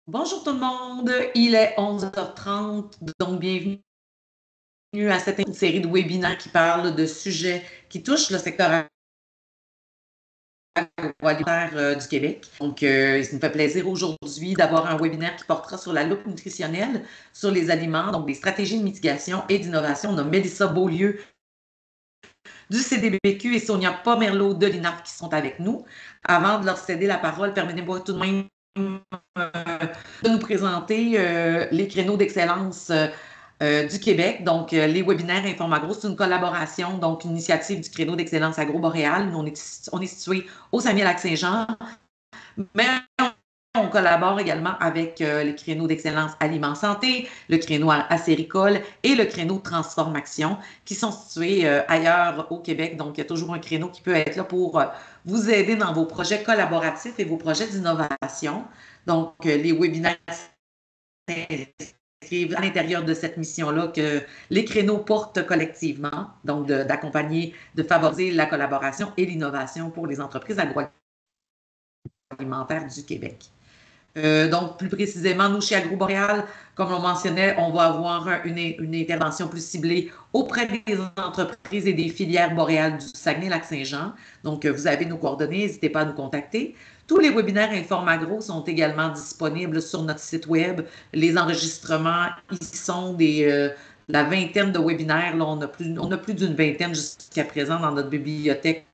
Bonjour tout le monde, il est 11h30, donc bienvenue à cette série de webinaires qui parle de sujets qui touchent le secteur agroalimentaire du Québec. Donc, il me fait plaisir aujourd'hui d'avoir un webinaire qui portera sur la loupe nutritionnelle, sur les aliments, donc des stratégies de mitigation et d'innovation. On a Mélissa Beaulieu du CDBQ et Sonia Pomerleau de l'INAF qui sont avec nous. Avant de leur céder la parole, permettez-moi tout de même de nous présenter les créneaux d'excellence du Québec. Donc, les webinaires InformAgro, c'est une collaboration, donc une initiative du créneau d'excellence agro-boréal. Nous, on est situé au Saguenay-Lac-Saint-Jean, mais on collabore également avec les créneaux d'excellence Aliments Santé, le créneau Acéricole et le créneau Transformation qui sont situés ailleurs au Québec. Donc, il y a toujours un créneau qui peut être là pour vous aider dans vos projets collaboratifs et vos projets d'innovation. Donc, les webinaires s'inscrivent à l'intérieur de cette mission-là que les créneaux portent collectivement, donc d'accompagner, de favoriser la collaboration et l'innovation pour les entreprises agroalimentaires du Québec. Donc, plus précisément, nous, chez AgroBoréal, comme on mentionnait, on va avoir une intervention plus ciblée auprès des entreprises et des filières boréales du Saguenay-Lac-Saint-Jean. Donc, vous avez nos coordonnées, n'hésitez pas à nous contacter. Tous les webinaires InformAgro sont également disponibles sur notre site web. Les enregistrements, ils sont la vingtaine de webinaires. Là, on a plus d'une vingtaine jusqu'à présent dans notre bibliothèque.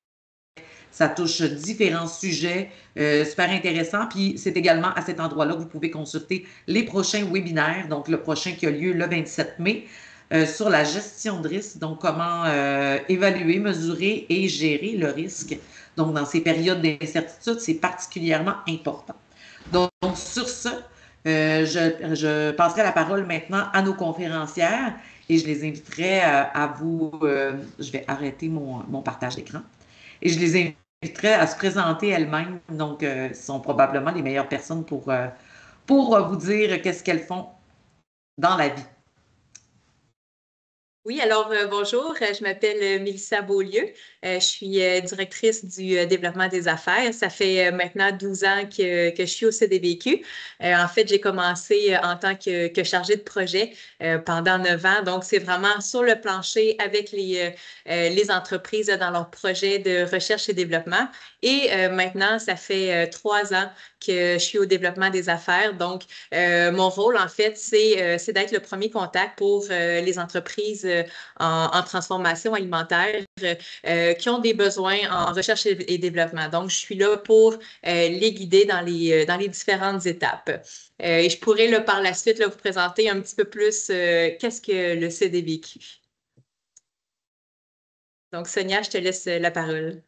Ça touche différents sujets super intéressants. Puis c'est également à cet endroit-là que vous pouvez consulter les prochains webinaires. Donc, le prochain qui a lieu le 27 mai sur la gestion de risque. Donc, comment évaluer, mesurer et gérer le risque. Donc, dans ces périodes d'incertitude, c'est particulièrement important. Donc sur ce, je passerai la parole maintenant à nos conférencières et je les inviterai à vous. Je vais arrêter mon partage d'écran. Et je les inviterai à se présenter elles-mêmes. Donc, ce sont probablement les meilleures personnes pour vous dire qu'est-ce qu'elles font dans la vie. Oui, alors bonjour, je m'appelle Mélissa Beaulieu. Je suis directrice du développement des affaires. Ça fait maintenant 12 ans que je suis au CDBQ. En fait, j'ai commencé en tant que chargée de projet pendant 9 ans. Donc, c'est vraiment sur le plancher avec les entreprises dans leurs projets de recherche et développement. Et maintenant, ça fait 3 ans que je suis au développement des affaires. Donc, mon rôle, en fait, c'est d'être le premier contact pour les entreprises en transformation alimentaire qui ont des besoins en recherche et développement. Donc, je suis là pour les guider dans les différentes étapes. Et je pourrais, là, par la suite, là, vous présenter un petit peu plus qu'est-ce que le CDBQ. Donc, Sonia, je te laisse la parole.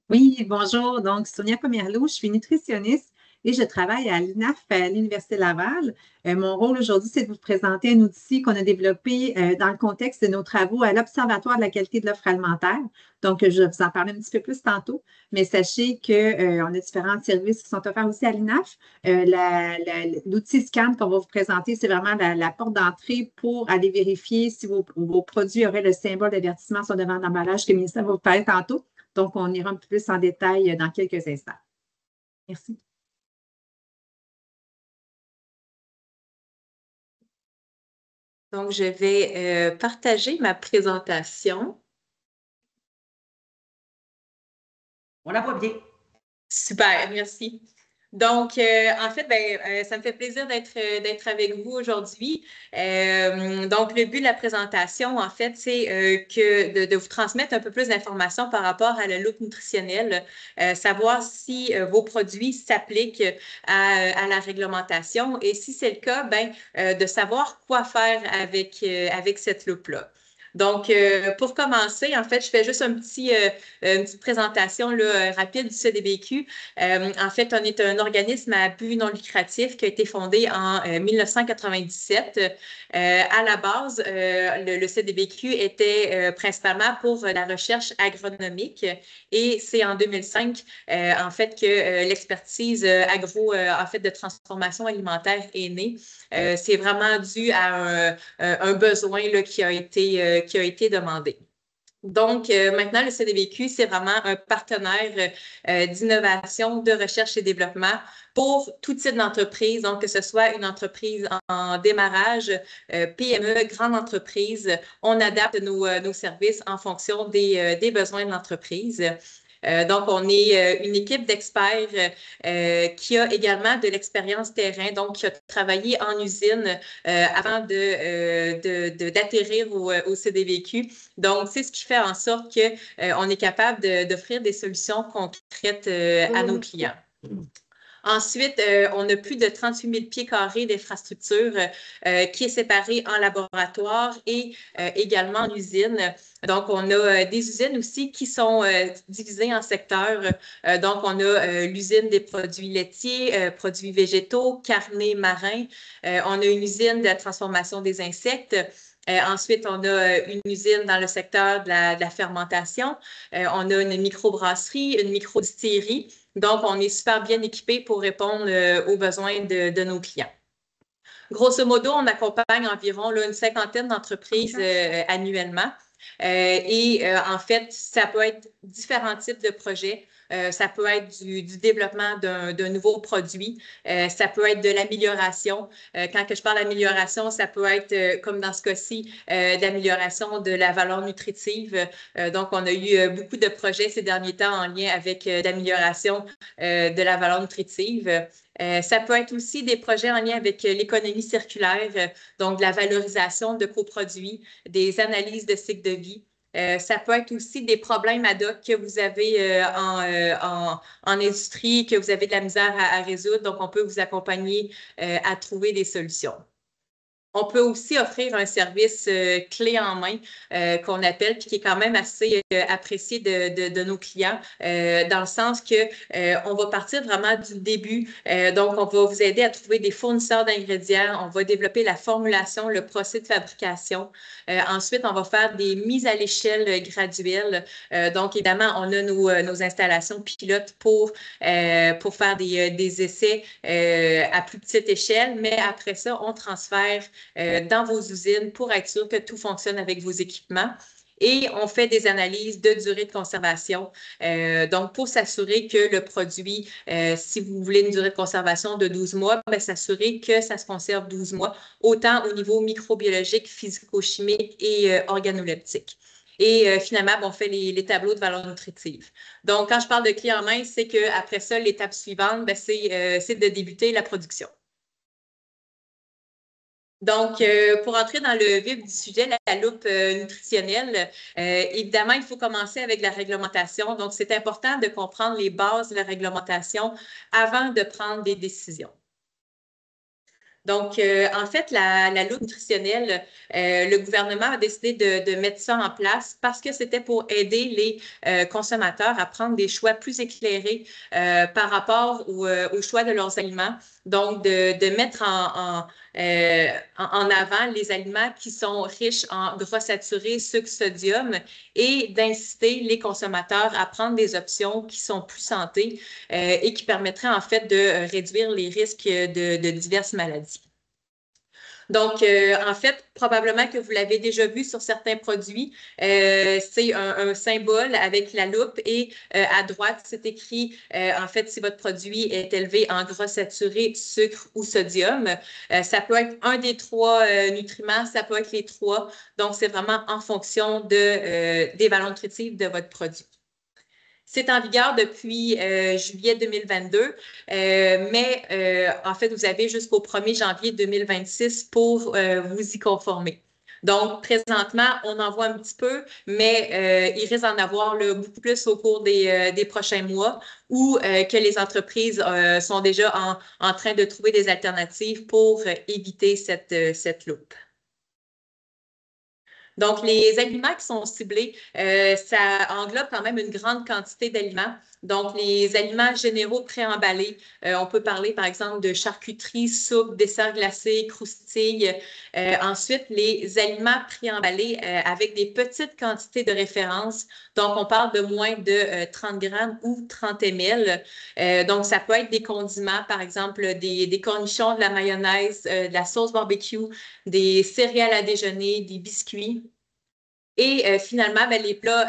Oui, bonjour. Donc, Sonia Pomerleau, je suis nutritionniste et je travaille à l'INAF, à l'Université Laval. Mon rôle aujourd'hui, c'est de vous présenter un outil qu'on a développé dans le contexte de nos travaux à l'Observatoire de la qualité de l'offre alimentaire. Donc, je vais vous en parler un petit peu plus tantôt, mais sachez qu'on a différents services qui sont offerts aussi à l'INAF. L'outil SCAN qu'on va vous présenter, c'est vraiment la porte d'entrée pour aller vérifier si vos produits auraient le symbole d'avertissement sur le devant d'emballage que Mélissa va vous parler tantôt. Donc, on ira un peu plus en détail dans quelques instants. Merci. Donc, je vais partager ma présentation. On la voit bien. Super, merci. Donc, en fait, ça me fait plaisir d'être avec vous aujourd'hui. Donc, le but de la présentation, en fait, c'est de vous transmettre un peu plus d'informations par rapport à la loupe nutritionnelle, savoir si vos produits s'appliquent à la réglementation et si c'est le cas, de savoir quoi faire avec cette loupe-là. Donc, pour commencer, en fait, je fais juste une petite présentation là, rapide du CDBQ. En fait, on est un organisme à but non lucratif qui a été fondé en 1997. À la base, le CDBQ était principalement pour la recherche agronomique et c'est en 2005, en fait, que l'expertise agro, en fait, de transformation alimentaire est née. C'est vraiment dû à un besoin là, qui a été demandé. Donc, maintenant, le CDVQ, c'est vraiment un partenaire d'innovation, de recherche et développement pour tout type d'entreprise, donc que ce soit une entreprise en démarrage, PME, grande entreprise, on adapte nos services en fonction des besoins de l'entreprise. Donc, on est une équipe d'experts qui a également de l'expérience terrain, donc qui a travaillé en usine avant d'atterrir au CDVQ. Donc, c'est ce qui fait en sorte qu'on est capable d'offrir des solutions concrètes à nos clients. Ensuite, on a plus de 38 000 pieds carrés d'infrastructures qui est séparée en laboratoire et également en usine. Donc, on a des usines aussi qui sont divisées en secteurs. Donc, on a l'usine des produits laitiers, produits végétaux, carnés, marins. On a une usine de transformation des insectes. Ensuite, on a une usine dans le secteur de la fermentation. On a une microbrasserie, une microdistillerie. Donc, on est super bien équipé pour répondre aux besoins de nos clients. Grosso modo, on accompagne environ une cinquantaine d'entreprises annuellement. En fait, ça peut être différents types de projets. Ça peut être du développement d'un nouveau produit. Ça peut être de l'amélioration. Quand je parle d'amélioration, ça peut être, comme dans ce cas-ci, d'amélioration de la valeur nutritive. Donc, on a eu beaucoup de projets ces derniers temps en lien avec l'amélioration de la valeur nutritive. Ça peut être aussi des projets en lien avec l'économie circulaire, donc de la valorisation de coproduits, des analyses de cycle de vie. Ça peut être aussi des problèmes ad hoc que vous avez en industrie, que vous avez de la misère à résoudre. Donc, on peut vous accompagner à trouver des solutions. On peut aussi offrir un service clé en main qu'on appelle, puis qui est quand même assez apprécié de nos clients, dans le sens que on va partir vraiment du début. Donc, on va vous aider à trouver des fournisseurs d'ingrédients. On va développer la formulation, le procès de fabrication. Ensuite, on va faire des mises à l'échelle graduelles. Donc, évidemment, on a nos installations pilotes pour faire des essais à plus petite échelle, mais après ça, on transfère dans vos usines pour être sûr que tout fonctionne avec vos équipements. Et on fait des analyses de durée de conservation. Donc, pour s'assurer que le produit, si vous voulez une durée de conservation de 12 mois, s'assurer que ça se conserve 12 mois, autant au niveau microbiologique, physico-chimique et organoleptique. Et finalement, on fait les tableaux de valeur nutritive. Donc, quand je parle de clé en main, c'est qu'après ça, l'étape suivante, c'est de débuter la production. Donc, pour entrer dans le vif du sujet, la loupe nutritionnelle, évidemment, il faut commencer avec la réglementation. Donc, c'est important de comprendre les bases de la réglementation avant de prendre des décisions. Donc, en fait, la loupe nutritionnelle, le gouvernement a décidé de mettre ça en place parce que c'était pour aider les consommateurs à prendre des choix plus éclairés par rapport au choix de leurs aliments. Donc, de mettre en avant les aliments qui sont riches en gras saturés, sucre, sodium et d'inciter les consommateurs à prendre des options qui sont plus santé et qui permettraient en fait de réduire les risques de diverses maladies. Donc, en fait, probablement que vous l'avez déjà vu sur certains produits, c'est un symbole avec la loupe et à droite, c'est écrit, en fait, si votre produit est élevé en gras saturé, sucre ou sodium. Ça peut être un des trois nutriments, ça peut être les trois. Donc, c'est vraiment en fonction des valeurs nutritives de votre produit. C'est en vigueur depuis juillet 2022, mais en fait, vous avez jusqu'au 1er janvier 2026 pour vous y conformer. Donc, présentement, on en voit un petit peu, mais il risque d'en avoir beaucoup plus au cours des prochains mois où que les entreprises sont déjà en train de trouver des alternatives pour éviter cette loupe. Donc, les aliments qui sont ciblés, ça englobe quand même une grande quantité d'aliments. Donc, les aliments généraux préemballés, on peut parler par exemple de charcuterie, soupe, dessert glacé, croustilles. Ensuite, les aliments préemballés avec des petites quantités de référence. Donc, on parle de moins de 30 grammes ou 30 ml. Donc, ça peut être des condiments, par exemple des cornichons, de la mayonnaise, de la sauce barbecue, des céréales à déjeuner, des biscuits. Et finalement, ben, les plats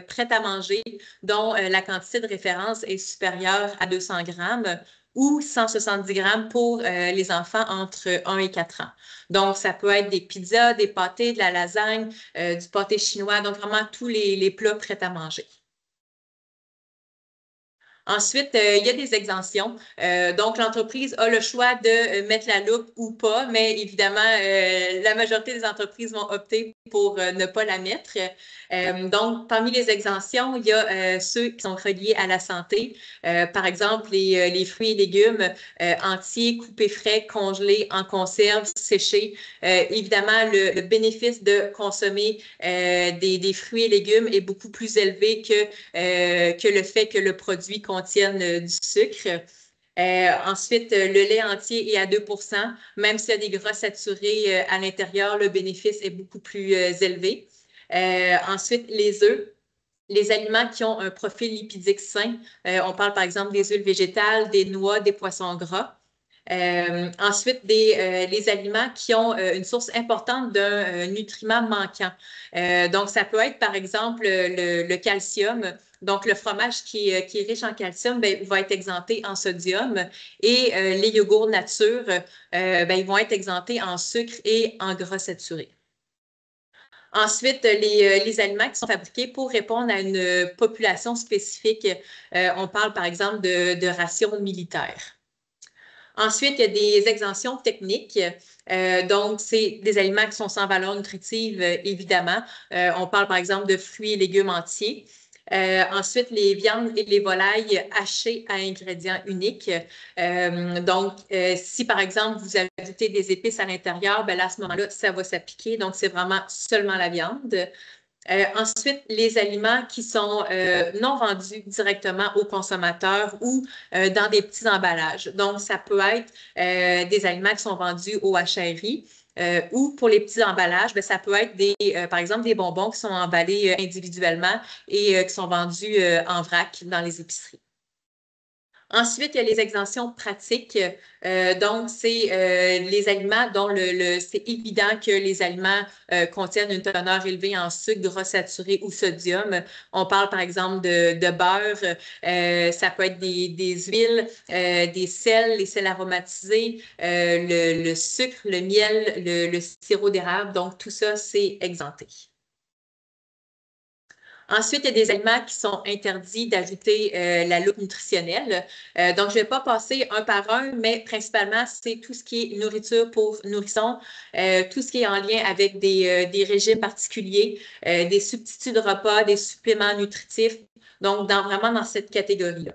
prêts à manger dont la quantité de référence est supérieure à 200 grammes ou 170 grammes pour les enfants entre 1 et 4 ans. Donc, ça peut être des pizzas, des pâtés, de la lasagne, du pâté chinois, donc vraiment tous les plats prêts à manger. Ensuite, il y a des exemptions. Donc, l'entreprise a le choix de mettre la loupe ou pas, mais évidemment, la majorité des entreprises vont opter pour ne pas la mettre. Donc, parmi les exemptions, il y a ceux qui sont reliés à la santé. Par exemple, les fruits et légumes entiers, coupés frais, congelés, en conserve, séchés. Évidemment, le bénéfice de consommer des fruits et légumes est beaucoup plus élevé que le fait que le produit contienne du sucre. Ensuite, le lait entier est à 2 même s'il y a des gras saturés à l'intérieur, le bénéfice est beaucoup plus élevé. Ensuite, les œufs. Les aliments qui ont un profil lipidique sain, on parle par exemple des huiles végétales, des noix, des poissons gras. Ensuite, les aliments qui ont une source importante d'un nutriment manquant. Donc, ça peut être par exemple le calcium. Donc, le fromage qui est riche en calcium ben, va être exempté en sodium et les yogourts nature, ben, ils vont être exemptés en sucre et en gras saturés. Ensuite, les aliments qui sont fabriqués pour répondre à une population spécifique. On parle par exemple de rations militaires. Ensuite, il y a des exemptions techniques. Donc, c'est des aliments qui sont sans valeur nutritive, évidemment. On parle par exemple de fruits et légumes entiers. Ensuite, les viandes et les volailles hachées à ingrédients uniques. Donc, si par exemple, vous ajoutez des épices à l'intérieur, ben là, à ce moment-là, ça va s'appliquer. Donc, c'est vraiment seulement la viande. Ensuite, les aliments qui sont non vendus directement aux consommateurs ou dans des petits emballages. Donc, ça peut être des aliments qui sont vendus au HRI ou pour les petits emballages, bien, ça peut être par exemple des bonbons qui sont emballés individuellement et qui sont vendus en vrac dans les épiceries. Ensuite, il y a les exemptions pratiques. Donc, c'est les aliments dont c'est évident que les aliments contiennent une teneur élevée en sucre, gras saturé ou sodium. On parle par exemple de beurre, ça peut être des huiles, des sels, les sels aromatisés, le sucre, le miel, le sirop d'érable. Donc, tout ça, c'est exempté. Ensuite, il y a des aliments qui sont interdits d'ajouter la loupe nutritionnelle. Donc, je ne vais pas passer un par un, mais principalement, c'est tout ce qui est nourriture pour nourrissons, tout ce qui est en lien avec des régimes particuliers, des substituts de repas, des suppléments nutritifs. Donc, vraiment dans cette catégorie-là.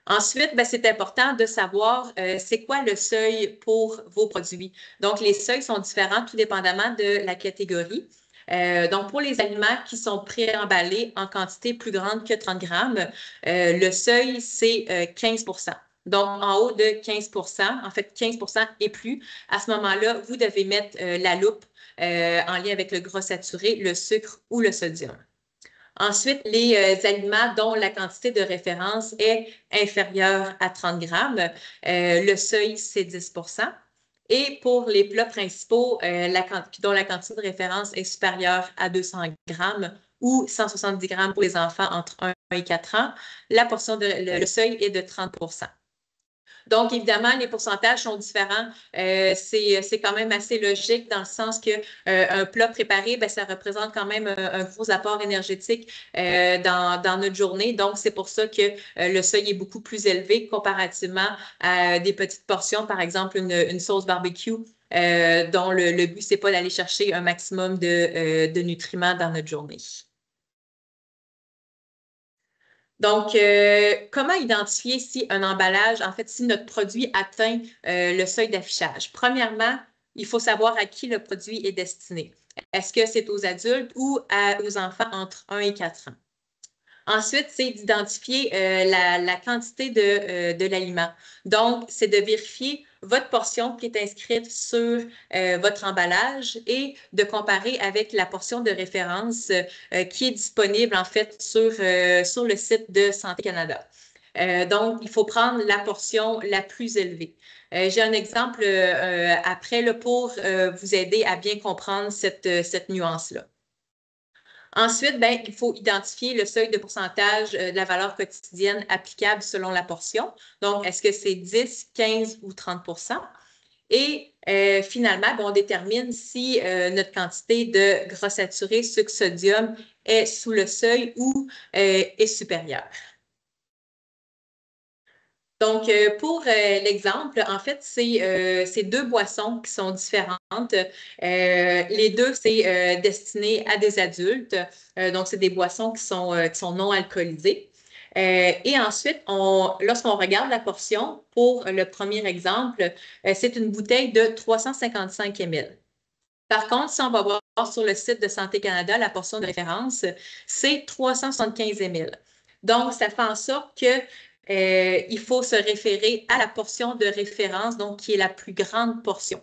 Ensuite, ben, c'est important de savoir c'est quoi le seuil pour vos produits. Donc, les seuils sont différents tout dépendamment de la catégorie. Donc, pour les aliments qui sont préemballés en quantité plus grande que 30 grammes, le seuil, c'est 15 Donc, en haut de 15 en fait 15 et plus, à ce moment-là, vous devez mettre la loupe en lien avec le gras saturé, le sucre ou le sodium. Ensuite, les aliments dont la quantité de référence est inférieure à 30 grammes, le seuil, c'est 10 Et pour les plats principaux dont la quantité de référence est supérieure à 200 grammes ou 170 grammes pour les enfants entre 1 et 4 ans, le seuil est de 30 Donc, évidemment, les pourcentages sont différents. C'est quand même assez logique dans le sens que un plat préparé, bien, ça représente quand même un gros apport énergétique dans notre journée. Donc, c'est pour ça que le seuil est beaucoup plus élevé comparativement à des petites portions, par exemple une sauce barbecue, dont le but, c'est pas d'aller chercher un maximum de nutriments dans notre journée. Donc, comment identifier si un emballage, en fait, si notre produit atteint le seuil d'affichage? Premièrement, il faut savoir à qui le produit est destiné. Est-ce que c'est aux adultes ou aux enfants entre 1 et 4 ans? Ensuite, c'est d'identifier la quantité de l'aliment. Donc, c'est de vérifier votre portion qui est inscrite sur votre emballage et de comparer avec la portion de référence qui est disponible en fait sur le site de Santé Canada. Donc, il faut prendre la portion la plus élevée. J'ai un exemple après là, pour vous aider à bien comprendre cette nuance-là. Ensuite, ben, il faut identifier le seuil de pourcentage de la valeur quotidienne applicable selon la portion. Donc, est-ce que c'est 10, 15 ou 30 Et finalement, ben, on détermine si notre quantité de gras saturé, sucre, sodium est sous le seuil ou est supérieure. Donc, pour l'exemple, en fait, c'est deux boissons qui sont différentes. Les deux, c'est destiné à des adultes. Donc, c'est des boissons qui sont non alcoolisées. Et ensuite, lorsqu'on regarde la portion, pour le premier exemple, c'est une bouteille de 355 ml. Par contre, si on va voir sur le site de Santé Canada, la portion de référence, c'est 375 ml. Donc, ça fait en sorte que il faut se référer à la portion de référence, donc qui est la plus grande portion.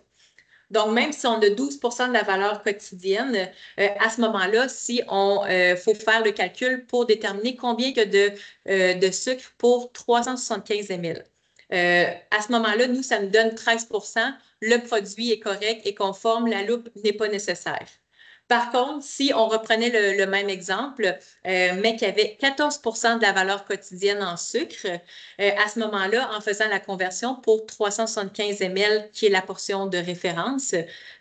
Donc, même si on a 12 de la valeur quotidienne, à ce moment-là, si on faut faire le calcul pour déterminer combien que de sucre pour 375 ml. À ce moment-là, nous, ça nous donne 13 le produit est correct et conforme, la loupe n'est pas nécessaire. Par contre, si on reprenait le même exemple, mais qu'il y avait 14 de la valeur quotidienne en sucre, à ce moment-là, en faisant la conversion pour 375 ml, qui est la portion de référence,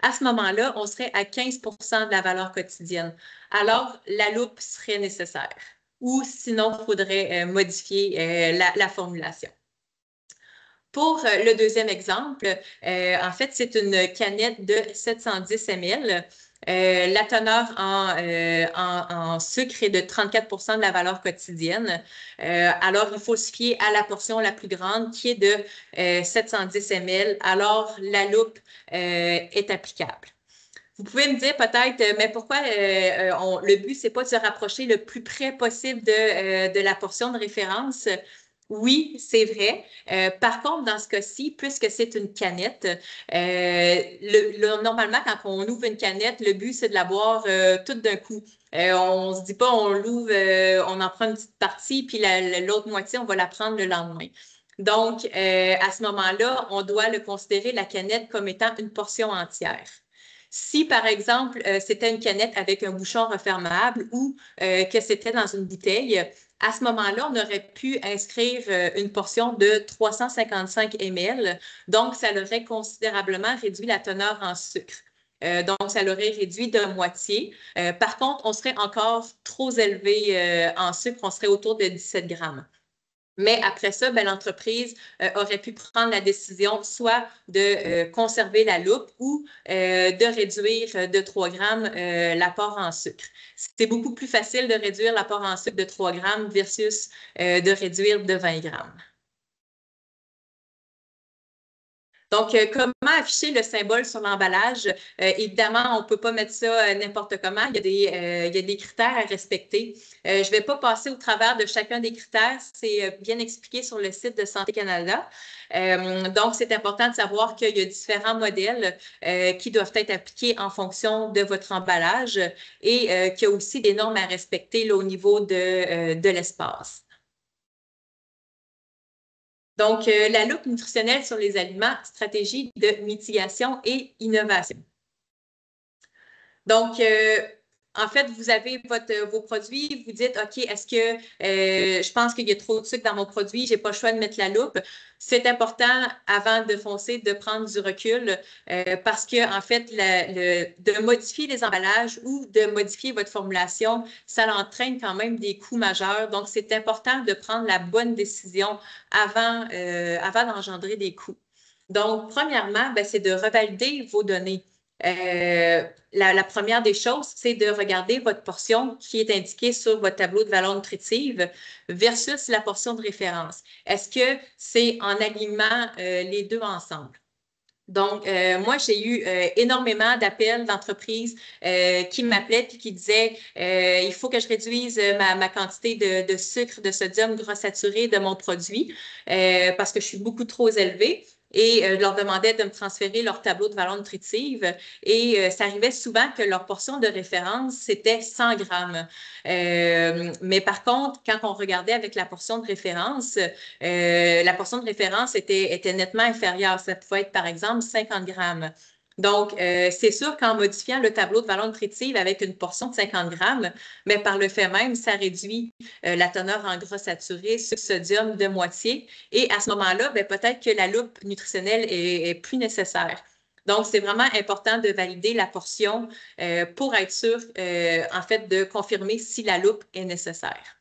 à ce moment-là, on serait à 15 de la valeur quotidienne. Alors, la loupe serait nécessaire. Ou sinon, il faudrait modifier la formulation. Pour le deuxième exemple, en fait, c'est une canette de 710 ml. La teneur en sucre est de 34 de la valeur quotidienne. Alors, il faut se fier à la portion la plus grande qui est de 710 ml. Alors, la loupe est applicable. Vous pouvez me dire peut-être, mais pourquoi le but, c'est pas de se rapprocher le plus près possible de la portion de référence? Oui, c'est vrai. Par contre, dans ce cas-ci, puisque c'est une canette, normalement, quand on ouvre une canette, le but, c'est de la boire toute d'un coup. On ne se dit pas, on l'ouvre, on en prend une petite partie, puis l'autre moitié, on va la prendre le lendemain. Donc, à ce moment-là, on doit le considérer, la canette, comme étant une portion entière. Si, par exemple, c'était une canette avec un bouchon refermable ou que c'était dans une bouteille, à ce moment-là, on aurait pu inscrire une portion de 355 ml. Donc, ça aurait considérablement réduit la teneur en sucre. Donc, ça l'aurait réduit de moitié. Par contre, on serait encore trop élevé en sucre. On serait autour de 17 grammes. Mais après ça, ben, l'entreprise aurait pu prendre la décision soit de conserver la loupe ou de réduire de 3 grammes l'apport en sucre. C'est beaucoup plus facile de réduire l'apport en sucre de 3 grammes versus de réduire de 20 grammes. Donc, comment afficher le symbole sur l'emballage? Évidemment, on ne peut pas mettre ça n'importe comment. Il y a des critères à respecter. Je ne vais pas passer au travers de chacun des critères. C'est bien expliqué sur le site de Santé Canada. Donc, c'est important de savoir qu'il y a différents modèles qui doivent être appliqués en fonction de votre emballage et qu'il y a aussi des normes à respecter là, au niveau de l'espace. Donc, la loupe nutritionnelle sur les aliments, stratégie de mitigation et innovation. Donc, en fait, vous avez vos produits, vous dites, OK, est-ce que je pense qu'il y a trop de sucre dans mon produit, je n'ai pas le choix de mettre la loupe. C'est important, avant de foncer, de prendre du recul parce que, en fait, de modifier les emballages ou de modifier votre formulation, ça entraîne quand même des coûts majeurs. Donc, c'est important de prendre la bonne décision avant d'engendrer des coûts. Donc, premièrement, c'est de revalider vos données. La première des choses, c'est de regarder votre portion qui est indiquée sur votre tableau de valeur nutritive versus la portion de référence. Est-ce que c'est en alignement les deux ensemble? Donc, moi, j'ai eu énormément d'appels d'entreprises qui m'appelaient et qui disaient il faut que je réduise ma quantité de sucre, de sodium, gras saturé de mon produit parce que je suis beaucoup trop élevée. et je leur demandais de me transférer leur tableau de valeur nutritive et ça arrivait souvent que leur portion de référence, c'était 100 grammes. Mais par contre, quand on regardait avec la portion de référence, la portion de référence était nettement inférieure. Ça pouvait être, par exemple, 50 grammes. Donc, c'est sûr qu'en modifiant le tableau de valeur nutritive avec une portion de 50 grammes, mais par le fait même, ça réduit la teneur en gras saturé, sucre sodium de moitié. Et à ce moment-là, peut-être que la loupe nutritionnelle est plus nécessaire. Donc, c'est vraiment important de valider la portion pour être sûr, en fait, de confirmer si la loupe est nécessaire.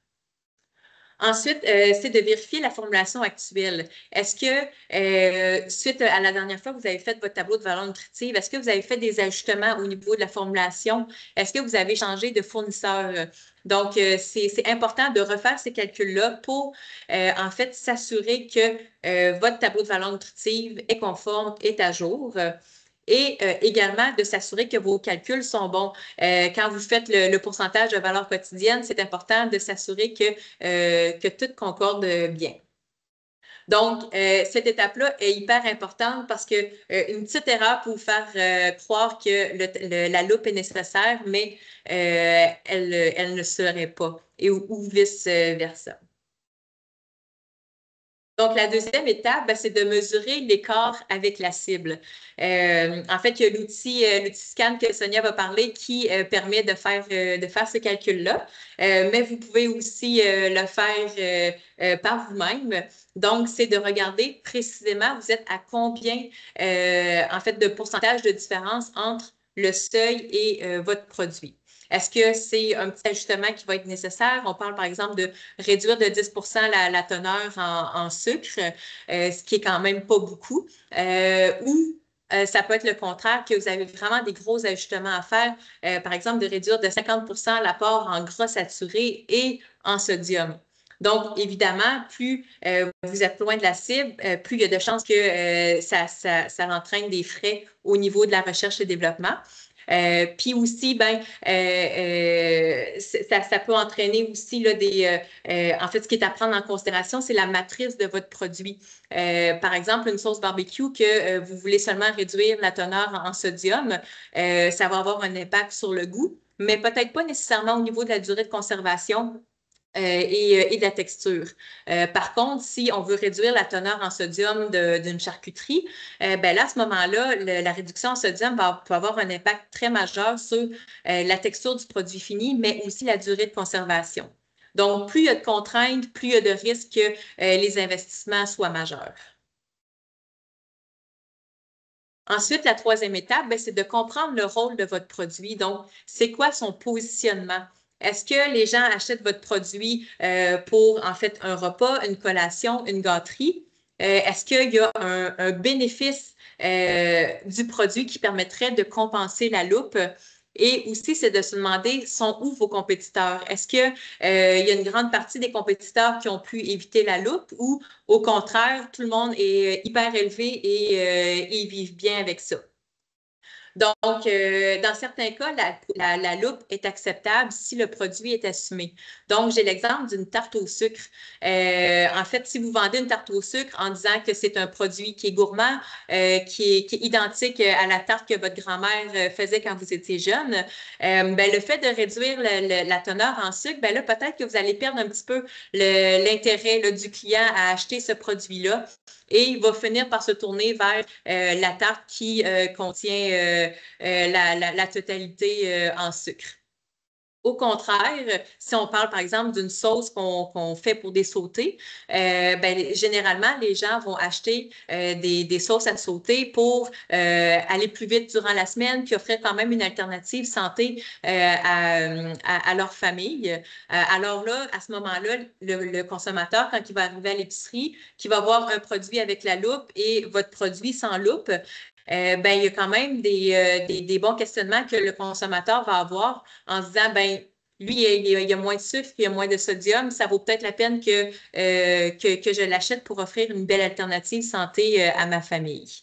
Ensuite, c'est de vérifier la formulation actuelle. Est-ce que, suite à la dernière fois que vous avez fait votre tableau de valeur nutritive, est-ce que vous avez fait des ajustements au niveau de la formulation? Est-ce que vous avez changé de fournisseur? Donc, c'est important de refaire ces calculs-là pour, en fait, s'assurer que votre tableau de valeur nutritive est conforme, est à jour. Et également de s'assurer que vos calculs sont bons. Quand vous faites le pourcentage de valeur quotidienne, c'est important de s'assurer que tout concorde bien. Donc, cette étape-là est hyper importante parce que une petite erreur peut vous faire croire que la loupe est nécessaire, mais elle ne serait pas, ou vice-versa. Donc, la deuxième étape, c'est de mesurer l'écart avec la cible. En fait, il y a l'outil scan que Sonia va parler qui permet de faire ce calcul-là, mais vous pouvez aussi le faire par vous-même. Donc, c'est de regarder précisément, vous êtes à combien, en fait, de pourcentage de différence entre le seuil et votre produit. Est-ce que c'est un petit ajustement qui va être nécessaire? On parle par exemple de réduire de 10 la teneur en sucre, ce qui est quand même pas beaucoup, ou ça peut être le contraire, que vous avez vraiment des gros ajustements à faire, par exemple de réduire de 50 l'apport en gras saturé et en sodium. Donc, évidemment, plus vous êtes loin de la cible, plus il y a de chances que ça entraîne des frais au niveau de la recherche et développement. Puis aussi, ça peut entraîner aussi là, en fait, ce qui est à prendre en considération, c'est la matrice de votre produit. Par exemple, une sauce barbecue que vous voulez seulement réduire la teneur en sodium, ça va avoir un impact sur le goût, mais peut-être pas nécessairement au niveau de la durée de conservation. Et de la texture. Par contre, si on veut réduire la teneur en sodium d'une charcuterie, là, à ce moment-là, la réduction en sodium peut avoir un impact très majeur sur la texture du produit fini, mais aussi la durée de conservation. Donc, plus il y a de contraintes, plus il y a de risques que les investissements soient majeurs. Ensuite, la troisième étape, c'est de comprendre le rôle de votre produit. Donc, c'est quoi son positionnement? Est-ce que les gens achètent votre produit pour, en fait, un repas, une collation, une gâterie? Est-ce qu'il y a un bénéfice du produit qui permettrait de compenser la loupe? Et aussi, c'est de se demander, sont où vos compétiteurs? Est-ce qu'il y a une grande partie des compétiteurs qui ont pu éviter la loupe ou au contraire, tout le monde est hyper élevé et ils vivent bien avec ça? Donc, dans certains cas, la loupe est acceptable si le produit est assumé. Donc, j'ai l'exemple d'une tarte au sucre. En fait, si vous vendez une tarte au sucre en disant que c'est un produit qui est gourmand, qui est identique à la tarte que votre grand-mère faisait quand vous étiez jeune, le fait de réduire la teneur en sucre, là, peut-être que vous allez perdre un petit peu l'intérêt du client à acheter ce produit-là et il va finir par se tourner vers la tarte qui contient la totalité en sucre. Au contraire, si on parle par exemple d'une sauce qu'on fait pour des sautés, généralement, les gens vont acheter des sauces à sauter pour aller plus vite durant la semaine puis offrir quand même une alternative santé à leur famille. Alors là, à ce moment-là, le consommateur, quand il va arriver à l'épicerie, qui va voir un produit avec la loupe et votre produit sans loupe, il y a quand même des bons questionnements que le consommateur va avoir en se disant, lui, il y a moins de sucre, il y a moins de sodium, ça vaut peut-être la peine que je l'achète pour offrir une belle alternative santé à ma famille.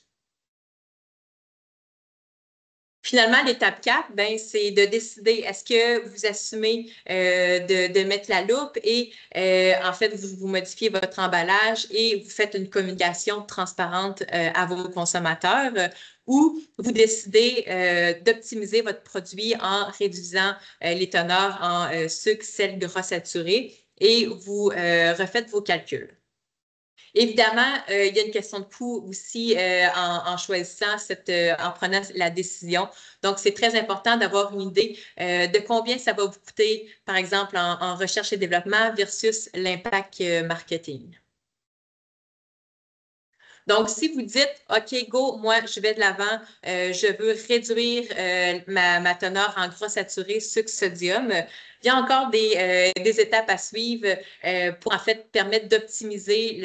Finalement, l'étape 4, ben, c'est de décider est-ce que vous assumez de mettre la loupe et en fait, vous modifiez votre emballage et vous faites une communication transparente à vos consommateurs ou vous décidez d'optimiser votre produit en réduisant les teneurs en sucre, sel, gras saturé et vous refaites vos calculs. Évidemment, il y a une question de coût aussi en choisissant en prenant la décision. Donc, c'est très important d'avoir une idée de combien ça va vous coûter, par exemple, en recherche et développement versus l'impact marketing. Donc, si vous dites, OK, go, moi, je vais de l'avant, je veux réduire ma teneur en gras saturé, sucre, sodium, il y a encore des étapes à suivre pour, en fait, permettre d'optimiser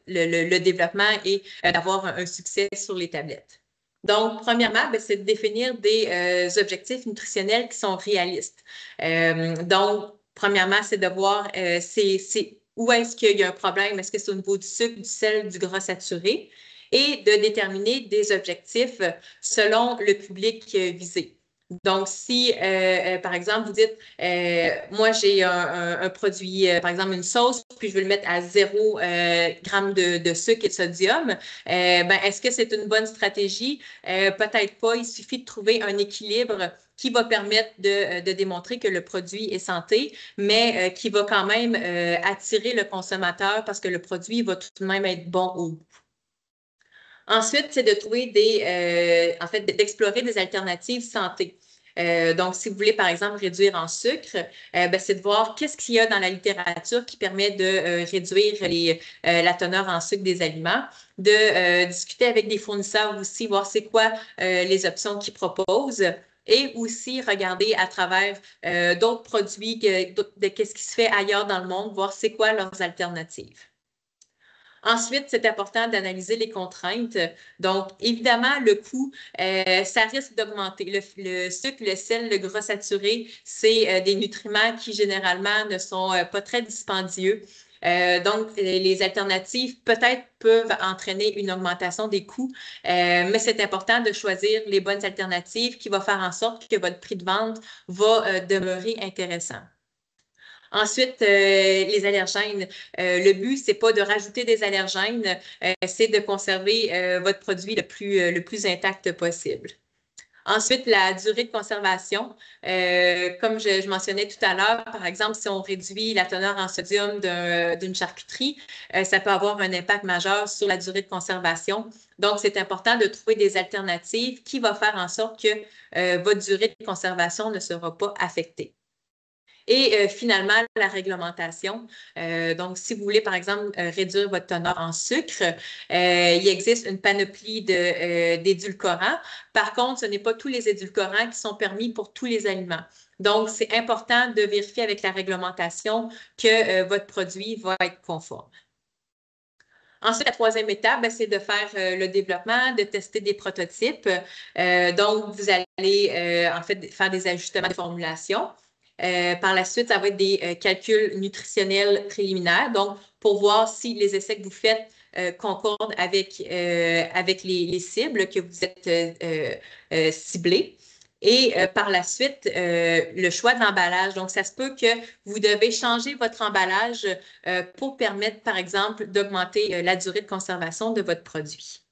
le développement et d'avoir un succès sur les tablettes. Donc, premièrement, c'est de définir des objectifs nutritionnels qui sont réalistes. Donc, premièrement, c'est de voir où est-ce qu'il y a un problème? Est-ce que c'est au niveau du sucre, du sel, du gras saturé? Et de déterminer des objectifs selon le public visé. Donc, si, par exemple, vous dites, moi, j'ai un produit, par exemple, une sauce, puis je veux le mettre à 0 g de sucre et de sodium, est-ce que c'est une bonne stratégie? Peut-être pas. Il suffit de trouver un équilibre qui va permettre de démontrer que le produit est santé, mais qui va quand même attirer le consommateur parce que le produit va tout de même être bon au goût. Ensuite, c'est de trouver en fait, d'explorer des alternatives santé. Donc, si vous voulez, par exemple, réduire en sucre, c'est de voir qu'est-ce qu'il y a dans la littérature qui permet de réduire la teneur en sucre des aliments, de discuter avec des fournisseurs aussi, voir c'est quoi les options qu'ils proposent et aussi regarder à travers d'autres produits, qu'est-ce qui se fait ailleurs dans le monde, voir c'est quoi leurs alternatives. Ensuite, c'est important d'analyser les contraintes. Donc, évidemment, le coût, ça risque d'augmenter. Le sucre, le sel, le gras saturé, c'est des nutriments qui, généralement, ne sont pas très dispendieux. Donc, les alternatives peut-être peuvent entraîner une augmentation des coûts, mais c'est important de choisir les bonnes alternatives qui vont faire en sorte que votre prix de vente va demeurer intéressant. Ensuite, les allergènes. Le but, c'est pas de rajouter des allergènes, c'est de conserver votre produit le plus intact possible. Ensuite, la durée de conservation. Comme je mentionnais tout à l'heure, par exemple, si on réduit la teneur en sodium d'une charcuterie, ça peut avoir un impact majeur sur la durée de conservation. Donc, c'est important de trouver des alternatives qui vont faire en sorte que votre durée de conservation ne sera pas affectée. Et finalement, la réglementation. Donc, si vous voulez, par exemple, réduire votre teneur en sucre, il existe une panoplie d'édulcorants. Par contre, ce n'est pas tous les édulcorants qui sont permis pour tous les aliments. Donc, c'est important de vérifier avec la réglementation que votre produit va être conforme. Ensuite, la troisième étape, c'est de faire le développement, de tester des prototypes. Donc, vous allez en fait faire des ajustements de formulation. Par la suite, ça va être des calculs nutritionnels préliminaires, donc pour voir si les essais que vous faites concordent avec les cibles que vous êtes ciblés. Et par la suite, le choix de l'emballage. Donc, ça se peut que vous devez changer votre emballage pour permettre, par exemple, d'augmenter la durée de conservation de votre produit.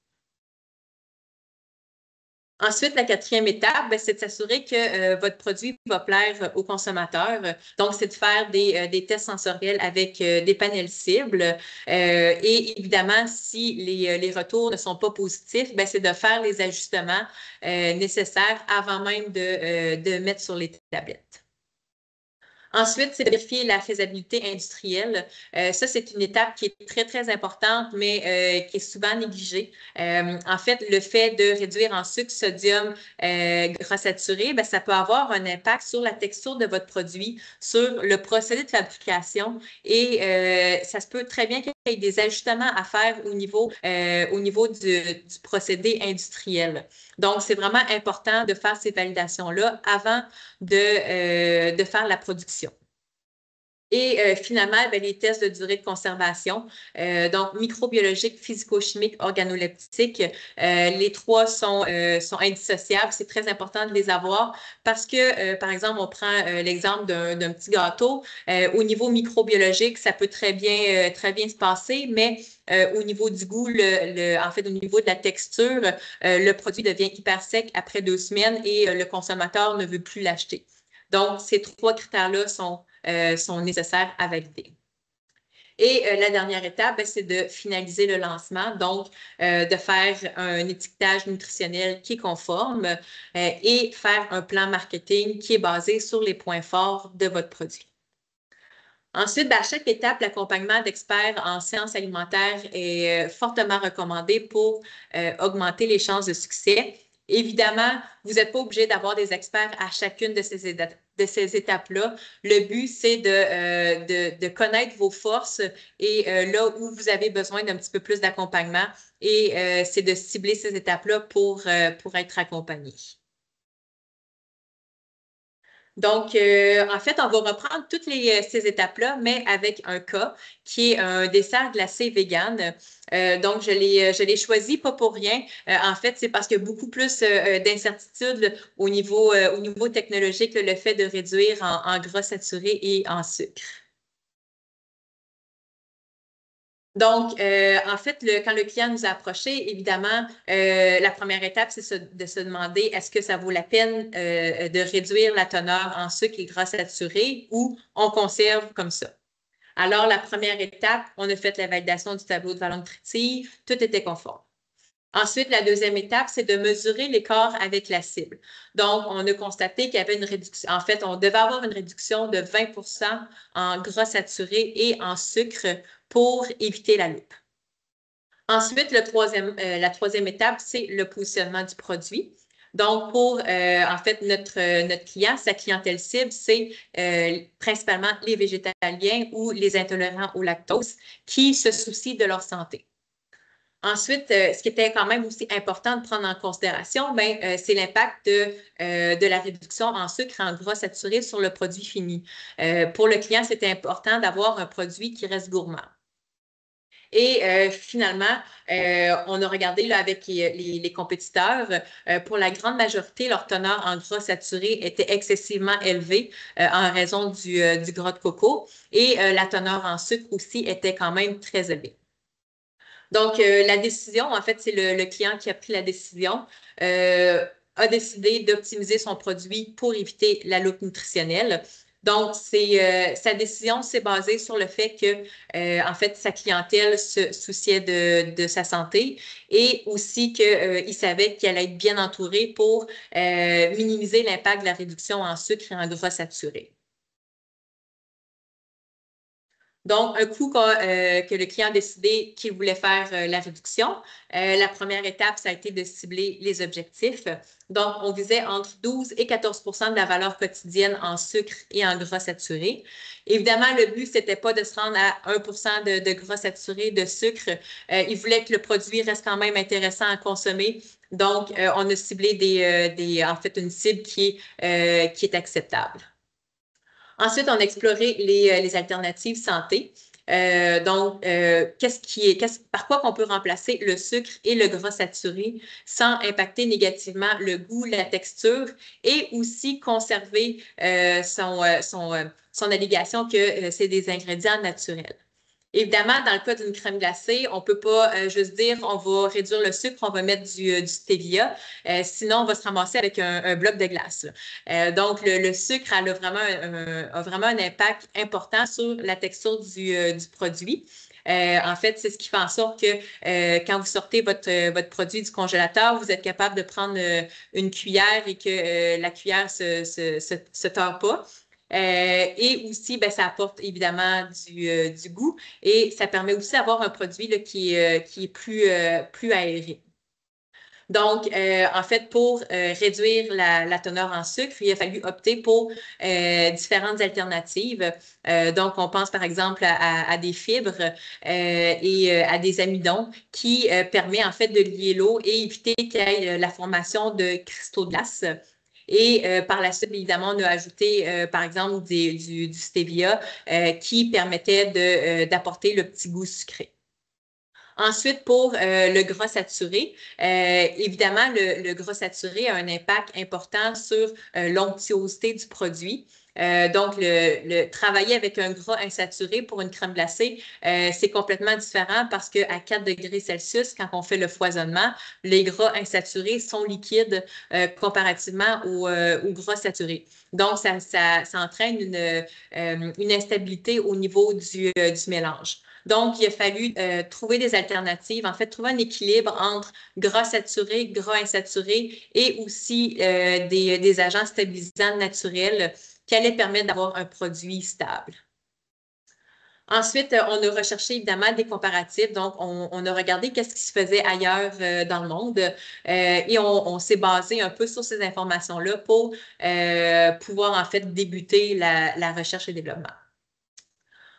Ensuite, la quatrième étape, c'est de s'assurer que votre produit va plaire aux consommateurs. Donc, c'est de faire des tests sensoriels avec des panels cibles. Et évidemment, si les retours ne sont pas positifs, c'est de faire les ajustements nécessaires avant même de mettre sur les tablettes. Ensuite, c'est de vérifier la faisabilité industrielle. Ça, c'est une étape qui est très, très importante, mais qui est souvent négligée. En fait, le fait de réduire en sucre, sodium, gras saturé, ça peut avoir un impact sur la texture de votre produit, sur le procédé de fabrication et ça se peut très bien qu'il y ait des ajustements à faire au niveau du procédé industriel. Donc, c'est vraiment important de faire ces validations-là avant de faire la production. Et finalement, les tests de durée de conservation, donc microbiologique, physico-chimique, organoleptique, les trois sont indissociables. C'est très important de les avoir parce que, par exemple, on prend l'exemple d'un petit gâteau. Au niveau microbiologique, ça peut très bien se passer, mais au niveau du goût, en fait, au niveau de la texture, le produit devient hyper sec après 2 semaines et le consommateur ne veut plus l'acheter. Donc, ces trois critères-là sont nécessaires à valider. Et la dernière étape, c'est de finaliser le lancement, donc de faire un étiquetage nutritionnel qui est conforme et faire un plan marketing qui est basé sur les points forts de votre produit. Ensuite, à chaque étape, l'accompagnement d'experts en sciences alimentaires est fortement recommandé pour augmenter les chances de succès. Évidemment, vous n'êtes pas obligé d'avoir des experts à chacune de ces étapes-là. Le but, c'est de connaître vos forces et là où vous avez besoin d'un petit peu plus d'accompagnement et c'est de cibler ces étapes-là pour être accompagné. Donc, en fait, on va reprendre toutes ces étapes-là, mais avec un cas qui est un dessert glacé vegan. Donc, je l'ai choisi pas pour rien. En fait, c'est parce qu'il y a beaucoup plus d'incertitudes au niveau technologique, le fait de réduire en gras saturé et en sucre. Donc, en fait, quand le client nous a approchés, évidemment, la première étape, c'est de se demander est-ce que ça vaut la peine de réduire la teneur en sucre et gras saturés ou on conserve comme ça. Alors, la première étape, on a fait la validation du tableau de valeur nutritive, tout était conforme. Ensuite, la deuxième étape, c'est de mesurer l'écart avec la cible. Donc, on a constaté qu'il y avait une réduction. En fait, on devait avoir une réduction de 20 en gras saturés et en sucre pour éviter la loupe. Ensuite, la troisième étape, c'est le positionnement du produit. Donc, pour, en fait, notre client, sa clientèle cible, c'est principalement les végétaliens ou les intolérants au lactose qui se soucient de leur santé. Ensuite, ce qui était quand même aussi important de prendre en considération, c'est l'impact de la réduction en sucre et en gras saturé sur le produit fini. Pour le client, c'était important d'avoir un produit qui reste gourmand. Et finalement, on a regardé là, avec les compétiteurs. Pour la grande majorité, leur teneur en gras saturé était excessivement élevée en raison du gras de coco. Et la teneur en sucre aussi était quand même très élevée. Donc, la décision, en fait, c'est le client qui a pris la décision, a décidé d'optimiser son produit pour éviter la loupe nutritionnelle. Donc, sa décision s'est basée sur le fait que, en fait, sa clientèle se souciait de sa santé et aussi qu'il savait qu'elle allait être bien entourée pour minimiser l'impact de la réduction en sucre et en gras saturé. Donc, un coup que le client a décidé qu'il voulait faire la réduction, la première étape, ça a été de cibler les objectifs. Donc, on visait entre 12 et 14 de la valeur quotidienne en sucre et en gras saturé. Évidemment, le but, c'était pas de se rendre à 1 de gras saturé, de sucre. Il voulait que le produit reste quand même intéressant à consommer. Donc, on a ciblé en fait, une cible qui est acceptable. Ensuite, on a exploré les alternatives santé. Donc, par quoi qu'on peut remplacer le sucre et le gras saturé sans impacter négativement le goût, la texture et aussi conserver son allégation que c'est des ingrédients naturels. Évidemment, dans le cas d'une crème glacée, on ne peut pas juste dire on va réduire le sucre, on va mettre du stevia. Sinon, on va se ramasser avec un bloc de glace. Donc, le sucre a vraiment un impact important sur la texture du produit. En fait, c'est ce qui fait en sorte que quand vous sortez votre produit du congélateur, vous êtes capable de prendre une cuillère et que la cuillère se tord pas. Et aussi, ça apporte évidemment du goût et ça permet aussi d'avoir un produit là, qui est plus aéré. Donc, en fait, pour réduire la teneur en sucre, il a fallu opter pour différentes alternatives. Donc, on pense par exemple à des fibres et à des amidons qui permet en fait de lier l'eau et éviter qu'il y ait la formation de cristaux de glace. Et par la suite, évidemment, on a ajouté, par exemple, du stevia qui permettait d'apporter le petit goût sucré. Ensuite, pour le gras saturé, évidemment, le gras saturé a un impact important sur l'onctuosité du produit. Donc, travailler avec un gras insaturé pour une crème glacée, c'est complètement différent parce qu'à 4 degrés Celsius, quand on fait le foisonnement, les gras insaturés sont liquides comparativement au gras saturé. Donc, ça entraîne une instabilité au niveau du mélange. Donc, il a fallu trouver des alternatives, en fait, trouver un équilibre entre gras saturé, gras insaturé et aussi des agents stabilisants naturels qui allaient permettre d'avoir un produit stable. Ensuite, on a recherché évidemment des comparatifs. Donc, on a regardé qu'est-ce qui se faisait ailleurs dans le monde et on s'est basé un peu sur ces informations-là pour pouvoir en fait débuter la recherche et développement.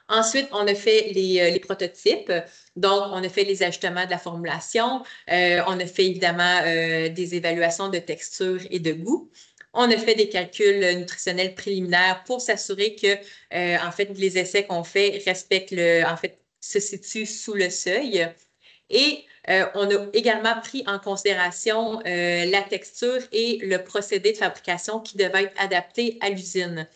Ensuite, on a fait les prototypes. Donc, on a fait les ajustements de la formulation. On a fait évidemment des évaluations de texture et de goût. On a fait des calculs nutritionnels préliminaires pour s'assurer que, en fait, les essais qu'on fait respectent se situent sous le seuil. Et on a également pris en considération la texture et le procédé de fabrication qui devait être adapté à l'usine.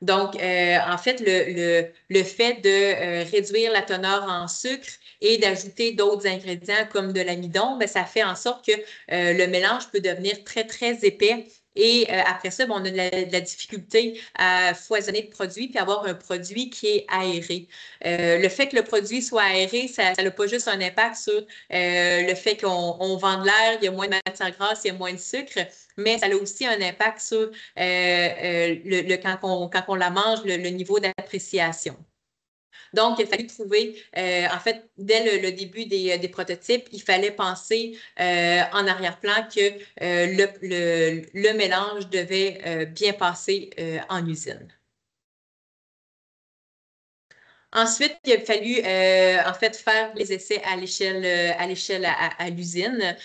Donc, en fait, le fait de réduire la teneur en sucre et d'ajouter d'autres ingrédients comme de l'amidon, bien, ça fait en sorte que le mélange peut devenir très, très épais. Et après ça, bien, on a de la difficulté à foisonner le produit puis avoir un produit qui est aéré. Le fait que le produit soit aéré, ça n'a pas juste un impact sur le fait qu'on vend de l'air, il y a moins de matière grasse, il y a moins de sucre, mais ça a aussi un impact sur quand on la mange, le niveau d'appréciation. Donc, il a fallu trouver, en fait, dès le début des prototypes, il fallait penser en arrière-plan que le mélange devait bien passer en usine. Ensuite, il a fallu en fait faire les essais à l'échelle à l'usine.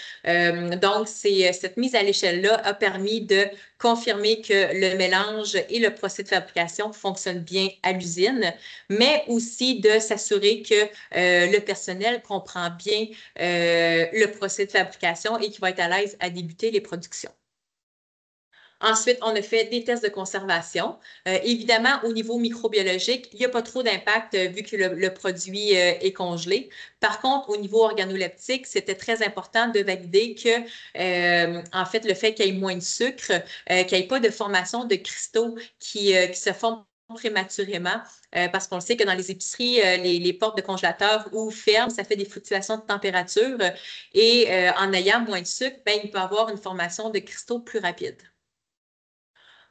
Donc, cette mise à l'échelle-là a permis de confirmer que le mélange et le procédé de fabrication fonctionnent bien à l'usine, mais aussi de s'assurer que le personnel comprend bien le procédé de fabrication et qu'il va être à l'aise à débuter les productions. Ensuite, on a fait des tests de conservation. Évidemment, au niveau microbiologique, il n'y a pas trop d'impact vu que le produit est congelé. Par contre, au niveau organoleptique, c'était très important de valider que, en fait, le fait qu'il y ait moins de sucre, qu'il n'y ait pas de formation de cristaux qui se forment prématurément, parce qu'on sait que dans les épiceries, les portes de congélateur ou ferment, ça fait des fluctuations de température et en ayant moins de sucre, ben, il peut y avoir une formation de cristaux plus rapide.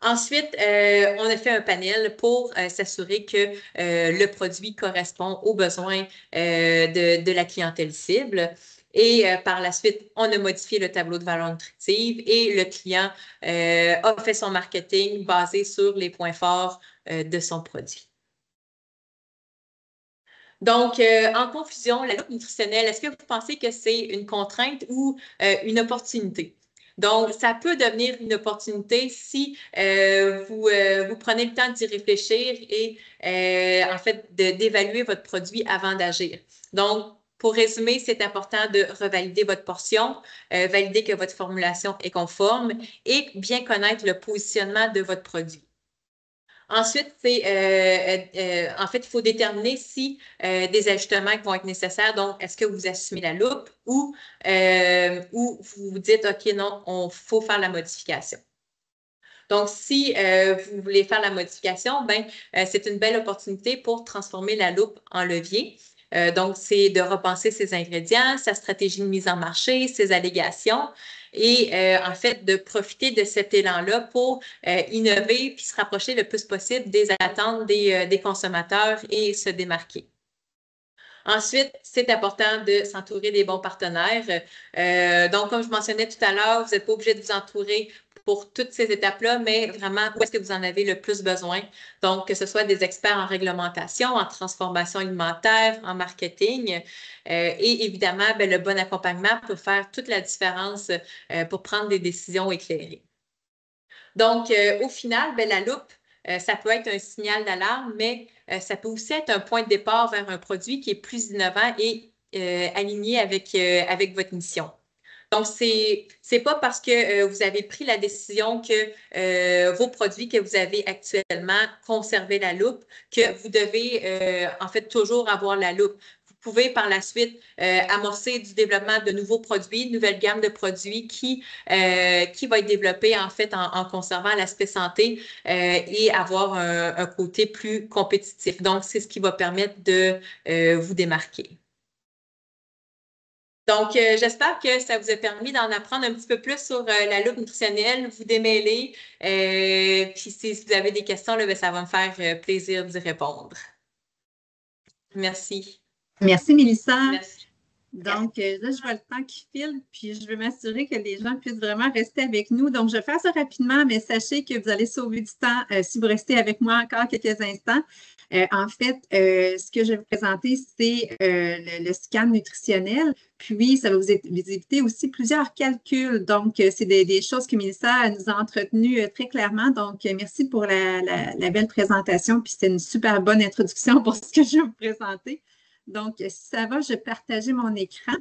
Ensuite, on a fait un panel pour s'assurer que le produit correspond aux besoins de la clientèle cible. Et par la suite, on a modifié le tableau de valeur nutritive et le client a fait son marketing basé sur les points forts de son produit. Donc, en conclusion, la loupe nutritionnelle, est-ce que vous pensez que c'est une contrainte ou une opportunité? Donc, ça peut devenir une opportunité si vous prenez le temps d'y réfléchir et en fait d'évaluer votre produit avant d'agir. Donc, pour résumer, c'est important de revalider votre portion, valider que votre formulation est conforme et bien connaître le positionnement de votre produit. Ensuite, en fait, il faut déterminer si des ajustements vont être nécessaires. Donc, est-ce que vous assumez la loupe ou vous vous dites, OK, non, il faut faire la modification. Donc, si vous voulez faire la modification, ben, c'est une belle opportunité pour transformer la loupe en levier. Donc, c'est de repenser ses ingrédients, sa stratégie de mise en marché, ses allégations et en fait de profiter de cet élan-là pour innover puis se rapprocher le plus possible des attentes des consommateurs et se démarquer. Ensuite, c'est important de s'entourer des bons partenaires. Donc, comme je mentionnais tout à l'heure, vous n'êtes pas obligé de vous entourer pour toutes ces étapes-là, mais vraiment, où est-ce que vous en avez le plus besoin? Donc, que ce soit des experts en réglementation, en transformation alimentaire, en marketing. Et évidemment, bien, le bon accompagnement peut faire toute la différence pour prendre des décisions éclairées. Donc, au final, ben, la loupe, ça peut être un signal d'alarme, mais ça peut aussi être un point de départ vers un produit qui est plus innovant et aligné avec votre mission. Donc, c'est pas parce que vous avez pris la décision que vos produits que vous avez actuellement conservez la loupe que vous devez en fait toujours avoir la loupe. Vous pouvez par la suite amorcer du développement de nouveaux produits, une nouvelle gamme de produits qui va être développée en fait en conservant l'aspect santé et avoir un côté plus compétitif. Donc, c'est ce qui va permettre de vous démarquer. Donc, j'espère que ça vous a permis d'en apprendre un petit peu plus sur la loupe nutritionnelle, vous démêler. Puis si vous avez des questions, là, ben, ça va me faire plaisir d'y répondre. Merci. Merci, Mélissa. Merci. Donc, là, je vois le temps qui file, puis je veux m'assurer que les gens puissent vraiment rester avec nous. Donc, je vais faire ça rapidement, mais sachez que vous allez sauver du temps si vous restez avec moi encore quelques instants. En fait, ce que je vais vous présenter, c'est le scan nutritionnel, puis ça va vous éviter aussi plusieurs calculs. Donc, c'est des choses que Mélissa nous a entretenues très clairement. Donc, merci pour la belle présentation, puis c'est une super bonne introduction pour ce que je vais vous présenter. Donc, si ça va, je vais partager mon écran.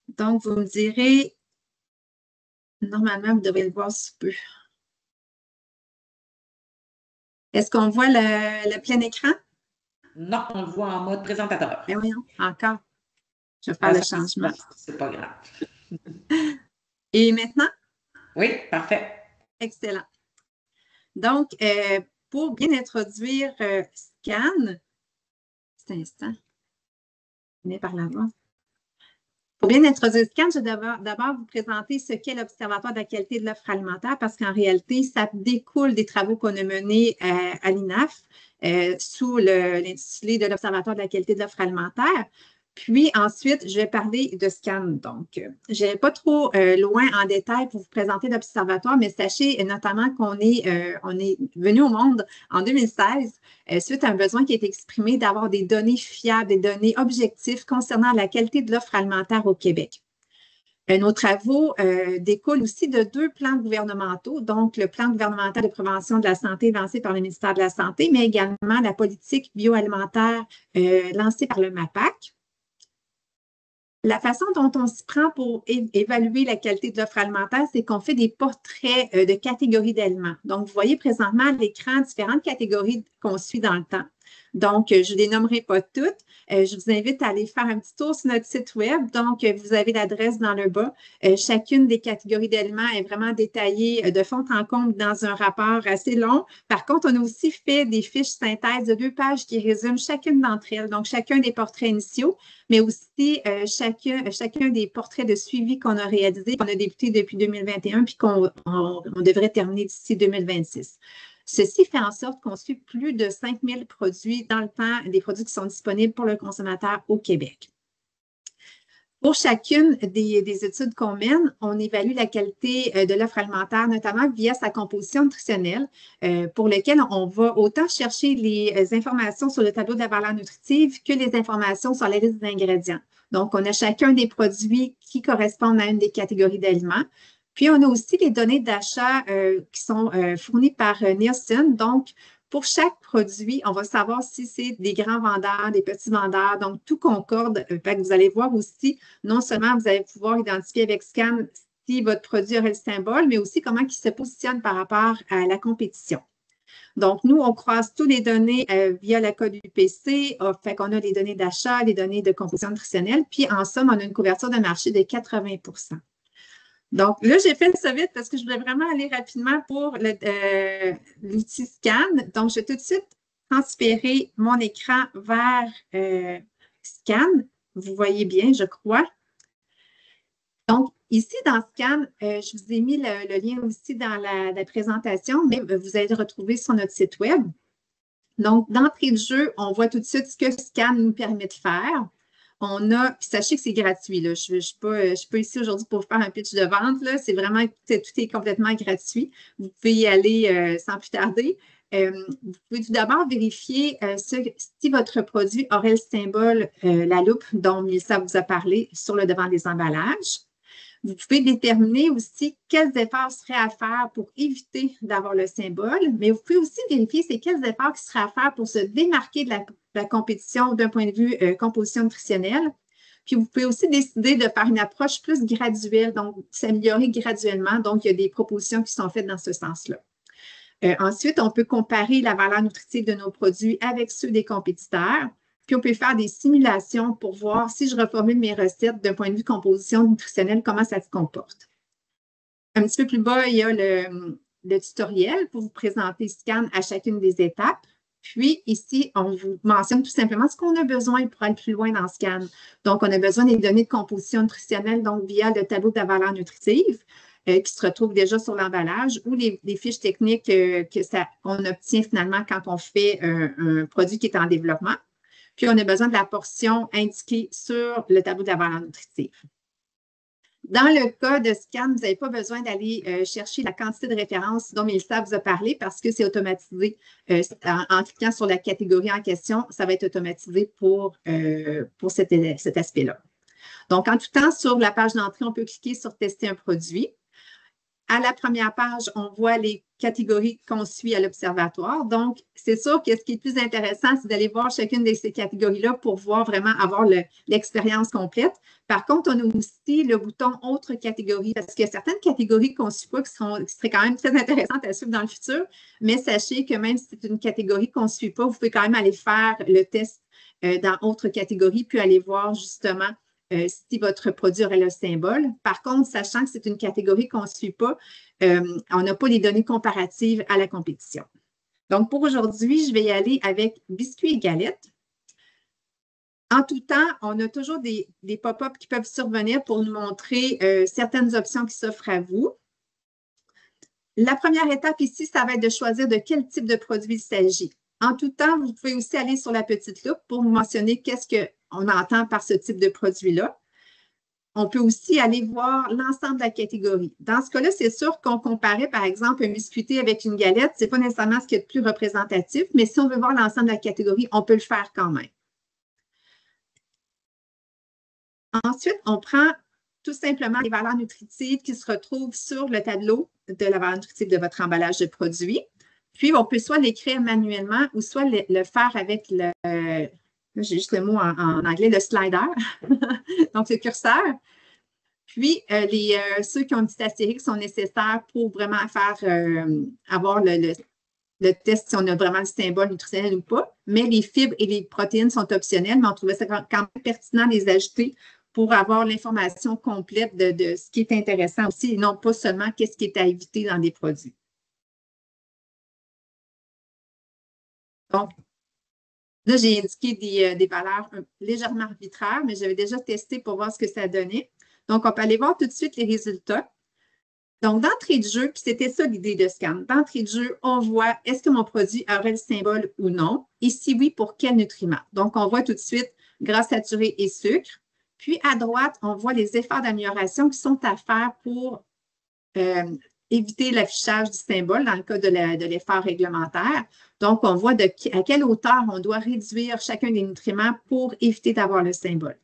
Donc, vous me direz, normalement, vous devez le voir sous peu. Est-ce qu'on voit le plein écran? Non, on le voit en mode présentateur. Mais oui, encore. Je vais faire le changement. C'est pas grave. Et maintenant? Oui, parfait. Excellent. Donc, pour bien introduire Scan, cet instant, venez par là-bas. Pour bien introduire Scan, je vais d'abord vous présenter ce qu'est l'Observatoire de la qualité de l'offre alimentaire parce qu'en réalité, ça découle des travaux qu'on a menés à l'INAF sous l'intitulé de l'Observatoire de la qualité de l'offre alimentaire. Puis ensuite, je vais parler de Scan. Donc, je n'irai pas trop loin en détail pour vous présenter l'Observatoire, mais sachez notamment qu'on est venu au monde en 2016 suite à un besoin qui a été exprimé d'avoir des données fiables, des données objectives concernant la qualité de l'offre alimentaire au Québec. Nos travaux découlent aussi de 2 plans gouvernementaux, donc le plan gouvernemental de prévention de la santé lancé par le ministère de la Santé, mais également la politique bioalimentaire lancée par le MAPAC. La façon dont on s'y prend pour évaluer la qualité de l'offre alimentaire, c'est qu'on fait des portraits de catégories d'aliments. Donc, vous voyez présentement à l'écran différentes catégories qu'on suit dans le temps. Donc, je ne les nommerai pas toutes. Je vous invite à aller faire un petit tour sur notre site web. Donc, vous avez l'adresse dans le bas. Chacune des catégories d'aliments est vraiment détaillée de fond en comble dans un rapport assez long. Par contre, on a aussi fait des fiches synthèse de 2 pages qui résument chacune d'entre elles. Donc, chacun des portraits initiaux, mais aussi chacun des portraits de suivi qu'on a réalisés, qu'on a débuté depuis 2021 puis qu'on devrait terminer d'ici 2026. Ceci fait en sorte qu'on suit plus de 5000 produits dans le temps, des produits qui sont disponibles pour le consommateur au Québec. Pour chacune des études qu'on mène, on évalue la qualité de l'offre alimentaire, notamment via sa composition nutritionnelle, pour lequel on va autant chercher les informations sur le tableau de la valeur nutritive que les informations sur la liste d'ingrédients. Donc, on a chacun des produits qui correspondent à une des catégories d'aliments. Puis, on a aussi les données d'achat qui sont fournies par Nielsen. Donc, pour chaque produit, on va savoir si c'est des grands vendeurs, des petits vendeurs. Donc, tout concorde. Vous allez voir aussi, non seulement vous allez pouvoir identifier avec Scan si votre produit aurait le symbole, mais aussi comment il se positionne par rapport à la compétition. Donc, nous, on croise toutes les données via le code UPC. Fait qu'on a les données d'achat, les données de composition nutritionnelle. Puis, en somme, on a une couverture de marché de 80 %. Donc, là, j'ai fait ça vite parce que je voulais vraiment aller rapidement pour l'outil Scan. Donc, je vais tout de suite transférer mon écran vers Scan. Vous voyez bien, je crois. Donc, ici, dans Scan, je vous ai mis le lien aussi dans la présentation, mais vous allez le retrouver sur notre site Web. Donc, d'entrée de jeu, on voit tout de suite ce que Scan nous permet de faire. On a, puis sachez que c'est gratuit, là. Je ne suis pas ici aujourd'hui pour vous faire un pitch de vente, là. C'est vraiment, tout est complètement gratuit. Vous pouvez y aller sans plus tarder. Vous pouvez tout d'abord vérifier si votre produit aurait le symbole, la loupe dont Mélissa vous a parlé sur le devant des emballages. Vous pouvez déterminer aussi quels efforts seraient à faire pour éviter d'avoir le symbole, mais vous pouvez aussi vérifier c'est quels efforts qui seraient à faire pour se démarquer de la compétition d'un point de vue composition nutritionnelle. Puis vous pouvez aussi décider de faire une approche plus graduelle, donc s'améliorer graduellement. Donc, il y a des propositions qui sont faites dans ce sens-là. Ensuite, on peut comparer la valeur nutritive de nos produits avec ceux des compétiteurs. Puis, on peut faire des simulations pour voir si je reformule mes recettes d'un point de vue composition nutritionnelle, comment ça se comporte. Un petit peu plus bas, il y a le tutoriel pour vous présenter Scan à chacune des étapes. Puis, ici, on vous mentionne tout simplement ce qu'on a besoin pour aller plus loin dans Scan. Donc, on a besoin des données de composition nutritionnelle, donc via le tableau de la valeur nutritive qui se retrouve déjà sur l'emballage ou les fiches techniques qu'on obtient finalement quand on fait un produit qui est en développement. Puis, on a besoin de la portion indiquée sur le tableau de la valeur nutritive. Dans le cas de Scan, vous n'avez pas besoin d'aller chercher la quantité de références dont Mélissa vous a parlé parce que c'est automatisé. En cliquant sur la catégorie en question, ça va être automatisé pour cet aspect-là. Donc, en tout temps, sur la page d'entrée, on peut cliquer sur « Tester un produit ». À la première page, on voit les catégories qu'on suit à l'observatoire. Donc, c'est sûr que ce qui est plus intéressant, c'est d'aller voir chacune de ces catégories-là pour voir vraiment avoir l'expérience complète. Par contre, on a aussi le bouton « Autres catégories » parce qu'il y a certaines catégories qu'on ne suit pas qui seraient quand même très intéressantes à suivre dans le futur. Mais sachez que même si c'est une catégorie qu'on ne suit pas, vous pouvez quand même aller faire le test dans « Autres catégories » puis aller voir justement si votre produit aurait le symbole. Par contre, sachant que c'est une catégorie qu'on ne suit pas, on n'a pas les données comparatives à la compétition. Donc, pour aujourd'hui, je vais y aller avec biscuits et galettes. En tout temps, on a toujours des pop-up qui peuvent survenir pour nous montrer certaines options qui s'offrent à vous. La première étape ici, ça va être de choisir de quel type de produit il s'agit. En tout temps, vous pouvez aussi aller sur la petite loupe pour mentionner qu'est-ce qu'on entend par ce type de produit-là. On peut aussi aller voir l'ensemble de la catégorie. Dans ce cas-là, c'est sûr qu'on comparait, par exemple, un biscuité avec une galette. Ce n'est pas nécessairement ce qui est le plus représentatif, mais si on veut voir l'ensemble de la catégorie, on peut le faire quand même. Ensuite, on prend tout simplement les valeurs nutritives qui se retrouvent sur le tableau de la valeur nutritive de votre emballage de produit. Puis, on peut soit l'écrire manuellement ou soit le faire avec j'ai juste le mot en anglais, le slider, donc le curseur. Puis, ceux qui ont un petit astérix sont nécessaires pour vraiment avoir le test si on a vraiment le symbole nutritionnel ou pas. Mais les fibres et les protéines sont optionnelles, mais on trouvait ça quand même pertinent de les ajouter pour avoir l'information complète de ce qui est intéressant aussi et non pas seulement qu'est-ce qui est à éviter dans des produits. Donc, là, j'ai indiqué des valeurs légèrement arbitraires, mais j'avais déjà testé pour voir ce que ça donnait. Donc, on peut aller voir tout de suite les résultats. Donc, d'entrée de jeu, puis c'était ça l'idée de Scan. D'entrée de jeu, on voit est-ce que mon produit aurait le symbole ou non? Et si oui, pour quel nutriment? Donc, on voit tout de suite gras saturé et sucre. Puis, à droite, on voit les efforts d'amélioration qui sont à faire pour éviter l'affichage du symbole dans le cas de l'effort réglementaire. Donc, on voit à quelle hauteur on doit réduire chacun des nutriments pour éviter d'avoir le symbole.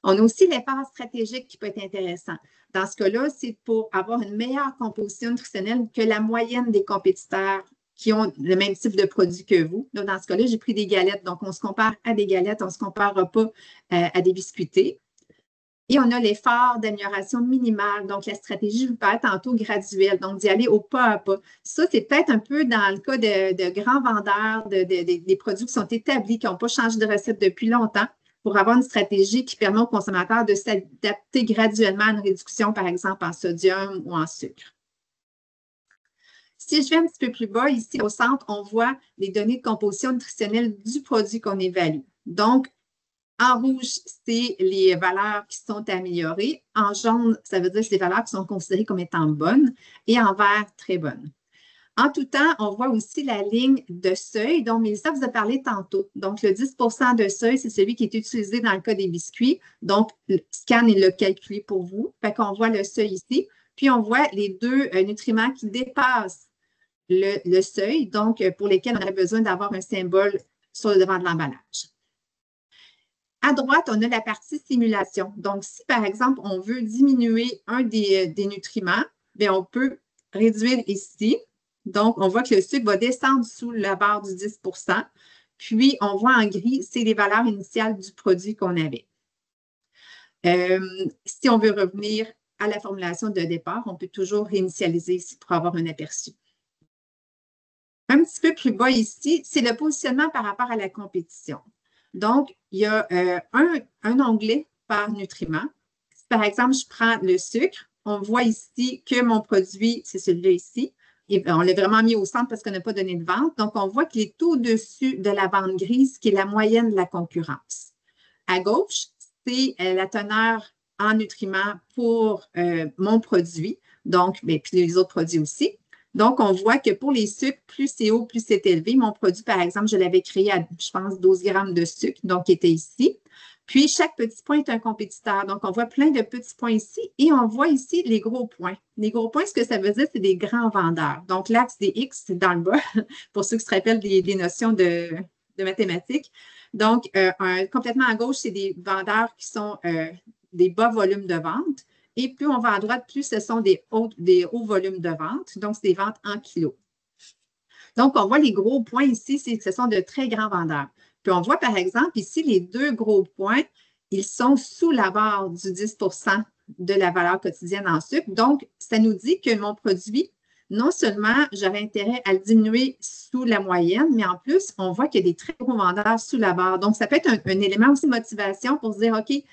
On a aussi l'effort stratégique qui peut être intéressant. Dans ce cas-là, c'est pour avoir une meilleure composition nutritionnelle que la moyenne des compétiteurs qui ont le même type de produit que vous. Là, dans ce cas-là, j'ai pris des galettes. Donc, on se compare à des galettes, on ne se comparera pas à des biscuités. Et on a l'effort d'amélioration minimale. Donc, la stratégie, je vous parlais tantôt, graduelle. Donc, d'y aller au pas à pas. Ça, c'est peut-être un peu dans le cas de grands vendeurs, des produits qui sont établis, qui n'ont pas changé de recette depuis longtemps, pour avoir une stratégie qui permet aux consommateurs de s'adapter graduellement à une réduction, par exemple, en sodium ou en sucre. Si je vais un petit peu plus bas, ici au centre, on voit les données de composition nutritionnelle du produit qu'on évalue. Donc, en rouge, c'est les valeurs qui sont améliorées. En jaune, ça veut dire que c'est les valeurs qui sont considérées comme étant bonnes. Et en vert, très bonnes. En tout temps, on voit aussi la ligne de seuil dont Mélissa vous a parlé tantôt. Donc, le 10 de seuil, c'est celui qui est utilisé dans le cas des biscuits. Donc, le Scan, il l'a calculé pour vous. Fait qu'on voit le seuil ici. Puis, on voit les deux nutriments qui dépassent le seuil, donc pour lesquels on aurait besoin d'avoir un symbole sur le devant de l'emballage. À droite, on a la partie simulation. Donc, si par exemple, on veut diminuer un des nutriments, bien, on peut réduire ici. Donc, on voit que le sucre va descendre sous la barre du 10 %. Puis, on voit en gris, c'est les valeurs initiales du produit qu'on avait. Si on veut revenir à la formulation de départ, on peut toujours réinitialiser ici pour avoir un aperçu. Un petit peu plus bas ici, c'est le positionnement par rapport à la compétition. Donc, il y a un onglet par nutriment. Si, par exemple, je prends le sucre, on voit ici que mon produit, c'est celui-là ici. Et on l'a vraiment mis au centre parce qu'on n'a pas donné de vente. Donc, on voit qu'il est au-dessus de la bande grise, qui est la moyenne de la concurrence. À gauche, c'est la teneur en nutriments pour mon produit, donc, puis les autres produits aussi. Donc, on voit que pour les sucres, plus c'est haut, plus c'est élevé. Mon produit, par exemple, je l'avais créé à, je pense, 12 grammes de sucre, donc qui était ici. Puis, chaque petit point est un compétiteur. Donc, on voit plein de petits points ici et on voit ici les gros points. Les gros points, ce que ça veut dire, c'est des grands vendeurs. Donc, l'axe des X, c'est dans le bas, pour ceux qui se rappellent des notions de mathématiques. Donc, complètement à gauche, c'est des vendeurs qui sont des bas volumes de vente. Et plus on va à droite, plus ce sont des hauts volumes de vente. Donc, c'est des ventes en kilos. Donc, on voit les gros points ici, c'est que ce sont de très grands vendeurs. Puis, on voit, par exemple, ici, les deux gros points, ils sont sous la barre du 10 % de la valeur quotidienne en sucre. Donc, ça nous dit que mon produit, non seulement j'aurais intérêt à le diminuer sous la moyenne, mais en plus, on voit qu'il y a des très gros vendeurs sous la barre. Donc, ça peut être un élément aussi de motivation pour se dire, OK,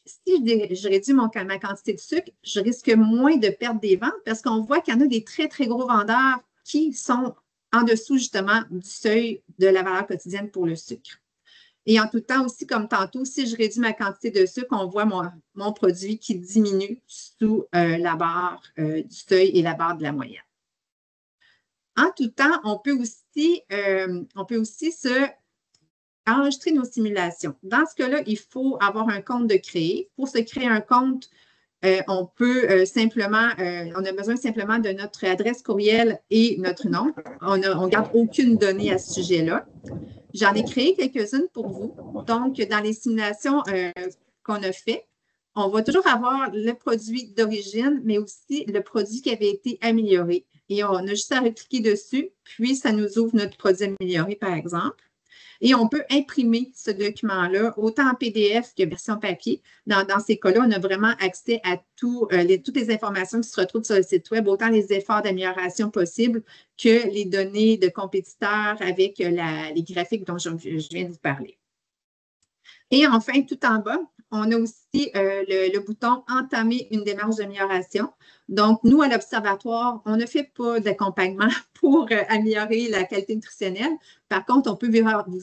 si je réduis ma quantité de sucre, je risque moins de perdre des ventes parce qu'on voit qu'il y en a des très, très gros vendeurs qui sont en dessous justement du seuil de la valeur quotidienne pour le sucre. Et en tout temps aussi, comme tantôt, si je réduis ma quantité de sucre, on voit mon produit qui diminue sous la barre du seuil et la barre de la moyenne. En tout temps, on peut aussi enregistrer nos simulations. Dans ce cas-là, il faut avoir un compte de créer. Pour se créer un compte, on peut on a besoin simplement de notre adresse courriel et notre nom. On ne garde aucune donnée à ce sujet-là. J'en ai créé quelques-unes pour vous. Donc, dans les simulations qu'on a faites, on va toujours avoir le produit d'origine, mais aussi le produit qui avait été amélioré. Et on a juste à cliquer dessus, puis ça nous ouvre notre produit amélioré, par exemple. Et on peut imprimer ce document-là, autant en PDF que version papier. Dans ces cas-là, on a vraiment accès à toutes les informations qui se retrouvent sur le site Web, autant les efforts d'amélioration possibles que les données de compétiteurs avec les graphiques dont je viens de vous parler. Et enfin, tout en bas, on a aussi le bouton « Entamer une démarche d'amélioration ». Donc, nous, à l'Observatoire, on ne fait pas d'accompagnement pour améliorer la qualité nutritionnelle. Par contre, on peut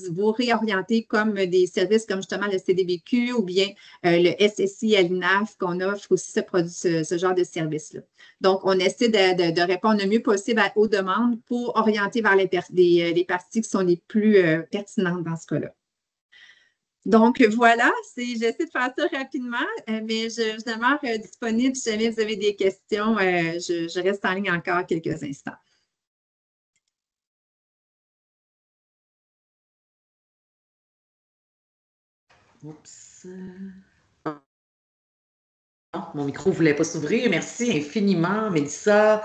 vous réorienter comme des services comme justement le CDBQ ou bien le SSI à l'INAF qu'on offre aussi ce genre de service-là. Donc, on essaie de répondre le mieux possible aux demandes pour orienter vers les parties qui sont les plus pertinentes dans ce cas-là. Donc, voilà, j'essaie de faire ça rapidement, mais je demeure disponible si jamais vous avez des questions. Je reste en ligne encore quelques instants. Oups. Non, mon micro ne voulait pas s'ouvrir. Merci infiniment, Mélissa.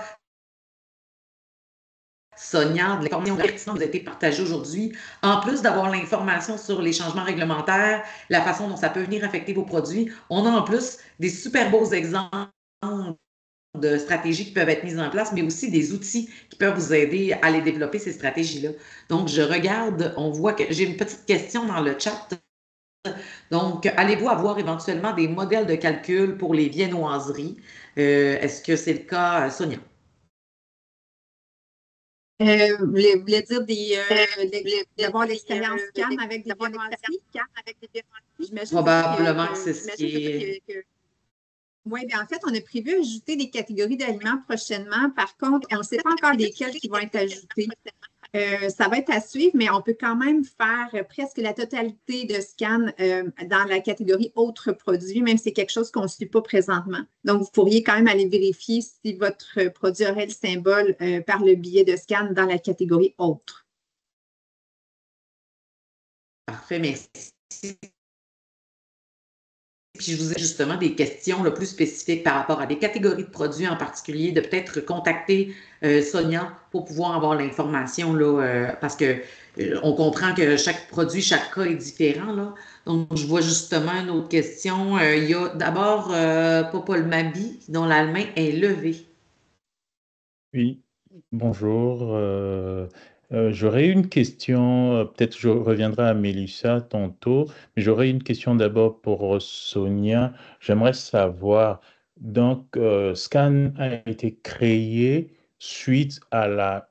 Sonia, de l'information pertinente qui vous a été partagée aujourd'hui. En plus d'avoir l'information sur les changements réglementaires, la façon dont ça peut venir affecter vos produits, on a en plus des super beaux exemples de stratégies qui peuvent être mises en place, mais aussi des outils qui peuvent vous aider à les développer, ces stratégies-là. Donc, je regarde, on voit que j'ai une petite question dans le chat. Donc, allez-vous avoir éventuellement des modèles de calcul pour les viennoiseries? Est-ce que c'est le cas, Sonia? Vous voulez dire d'avoir l'expérience CAM avec des viennoiseries? Probablement que c'est ce qui est... Oui, bien en fait, on a prévu ajouter des catégories d'aliments prochainement. Par contre, on ne sait pas encore lesquels qui vont être ajoutés. Ça va être à suivre, mais on peut quand même faire presque la totalité de scan dans la catégorie autres produits, même si c'est quelque chose qu'on ne suit pas présentement. Donc, vous pourriez quand même aller vérifier si votre produit aurait le symbole par le biais de scan dans la catégorie autres. Parfait, merci. puis je vous ai justement des questions là, plus spécifiques par rapport à des catégories de produits en particulier, de peut-être contacter Sonia pour pouvoir avoir l'information, là, parce que on comprend que chaque produit, chaque cas est différent, là. Donc, je vois justement une autre question. Il y a d'abord Popol Mabi, dont la main est levée. Oui, bonjour. J'aurais une question, peut-être je reviendrai à Mélissa tantôt, mais j'aurais une question d'abord pour Sonia. J'aimerais savoir, donc, Scan a été créé suite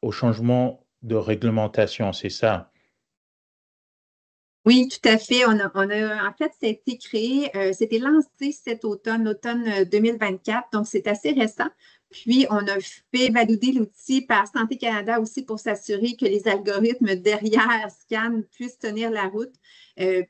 au changement de réglementation, c'est ça? Oui, tout à fait. En fait, ça a été créé, c'était lancé cet automne, l'automne 2024, donc c'est assez récent. Puis, on a fait valider l'outil par Santé Canada aussi pour s'assurer que les algorithmes derrière Scan puissent tenir la route.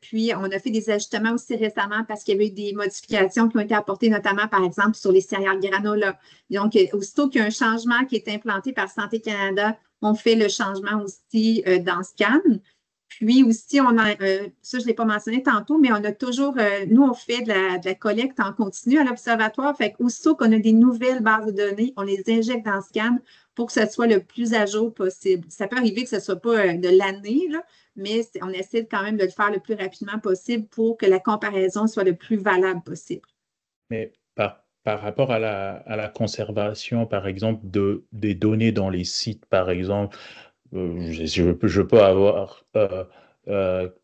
Puis, on a fait des ajustements aussi récemment parce qu'il y avait eu des modifications qui ont été apportées, notamment, par exemple, sur les céréales granola. Donc, aussitôt qu'il y a un changement qui est implanté par Santé Canada, on fait le changement aussi dans Scan. Puis aussi, ça je ne l'ai pas mentionné tantôt, mais on a toujours, nous, on fait de la collecte en continu à l'Observatoire. Fait qu'aussitôt qu'on a des nouvelles bases de données, on les injecte dans Scan pour que ce soit le plus à jour possible. Ça peut arriver que ce ne soit pas de l'année, là, mais on essaie quand même de le faire le plus rapidement possible pour que la comparaison soit le plus valable possible. Mais par rapport à la conservation, par exemple, des données dans les sites, par exemple, je peux avoir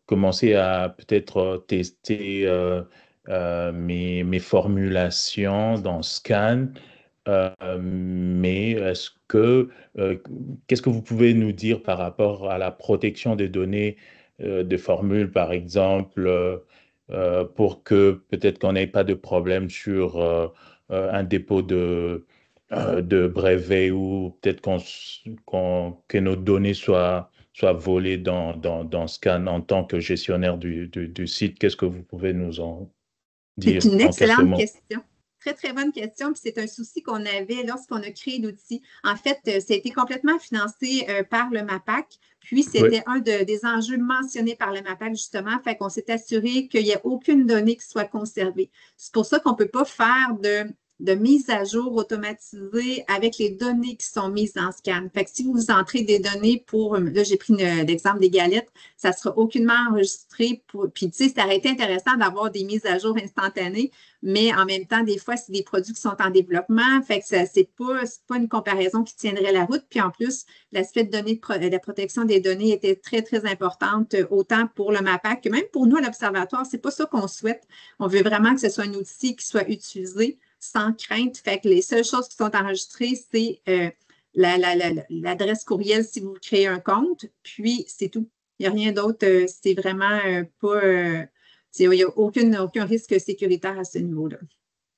commencé à peut-être tester mes formulations dans Scan, mais qu'est-ce que vous pouvez nous dire par rapport à la protection des données de formules, par exemple, pour que peut-être qu'on n'ait pas de problème sur un dépôt de brevets ou peut-être que nos données soient volées dans Scan en tant que gestionnaire du site. Qu'est-ce que vous pouvez nous en C'est dire une en quelques excellente mots? question. Très, très bonne question. Puis c'est un souci qu'on avait lorsqu'on a créé l'outil. En fait, ça a été complètement financé par le MAPAC. Puis, Oui. c'était des enjeux mentionnés par le MAPAC, justement. Fait qu'on s'est assuré qu'il n'y ait aucune donnée qui soit conservée. C'est pour ça qu'on ne peut pas faire de mise à jour automatisée avec les données qui sont mises dans Scan. Fait que si vous entrez des données là, j'ai pris l'exemple des galettes, ça ne sera aucunement enregistré. Puis, tu sais, ça aurait été intéressant d'avoir des mises à jour instantanées, mais en même temps, des fois, c'est des produits qui sont en développement. Fait que c'est pas une comparaison qui tiendrait la route. Puis, en plus, l'aspect de données de la protection des données était très, très importante, autant pour le MAPAC que même pour nous à l'Observatoire. C'est pas ça qu'on souhaite. On veut vraiment que ce soit un outil qui soit utilisé sans crainte. Fait que les seules choses qui sont enregistrées, c'est l'adresse courriel si vous créez un compte, puis c'est tout. Il n'y a rien d'autre. C'est vraiment pas. Il n'y a aucun risque sécuritaire à ce niveau-là.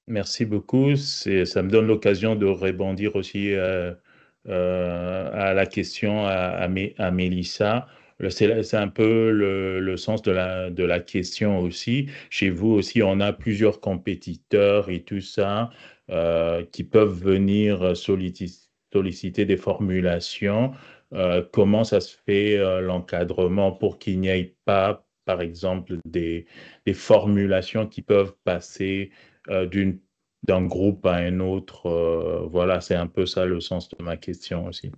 Merci beaucoup. Ça me donne l'occasion de rebondir aussi à la question à Mélissa. C'est un peu le sens de la question aussi. Chez vous aussi, on a plusieurs compétiteurs et tout ça qui peuvent venir solliciter des formulations. Comment ça se fait l'encadrement pour qu'il n'y ait pas, par exemple, des formulations qui peuvent passer d'un groupe à un autre. Voilà, c'est un peu ça le sens de ma question aussi.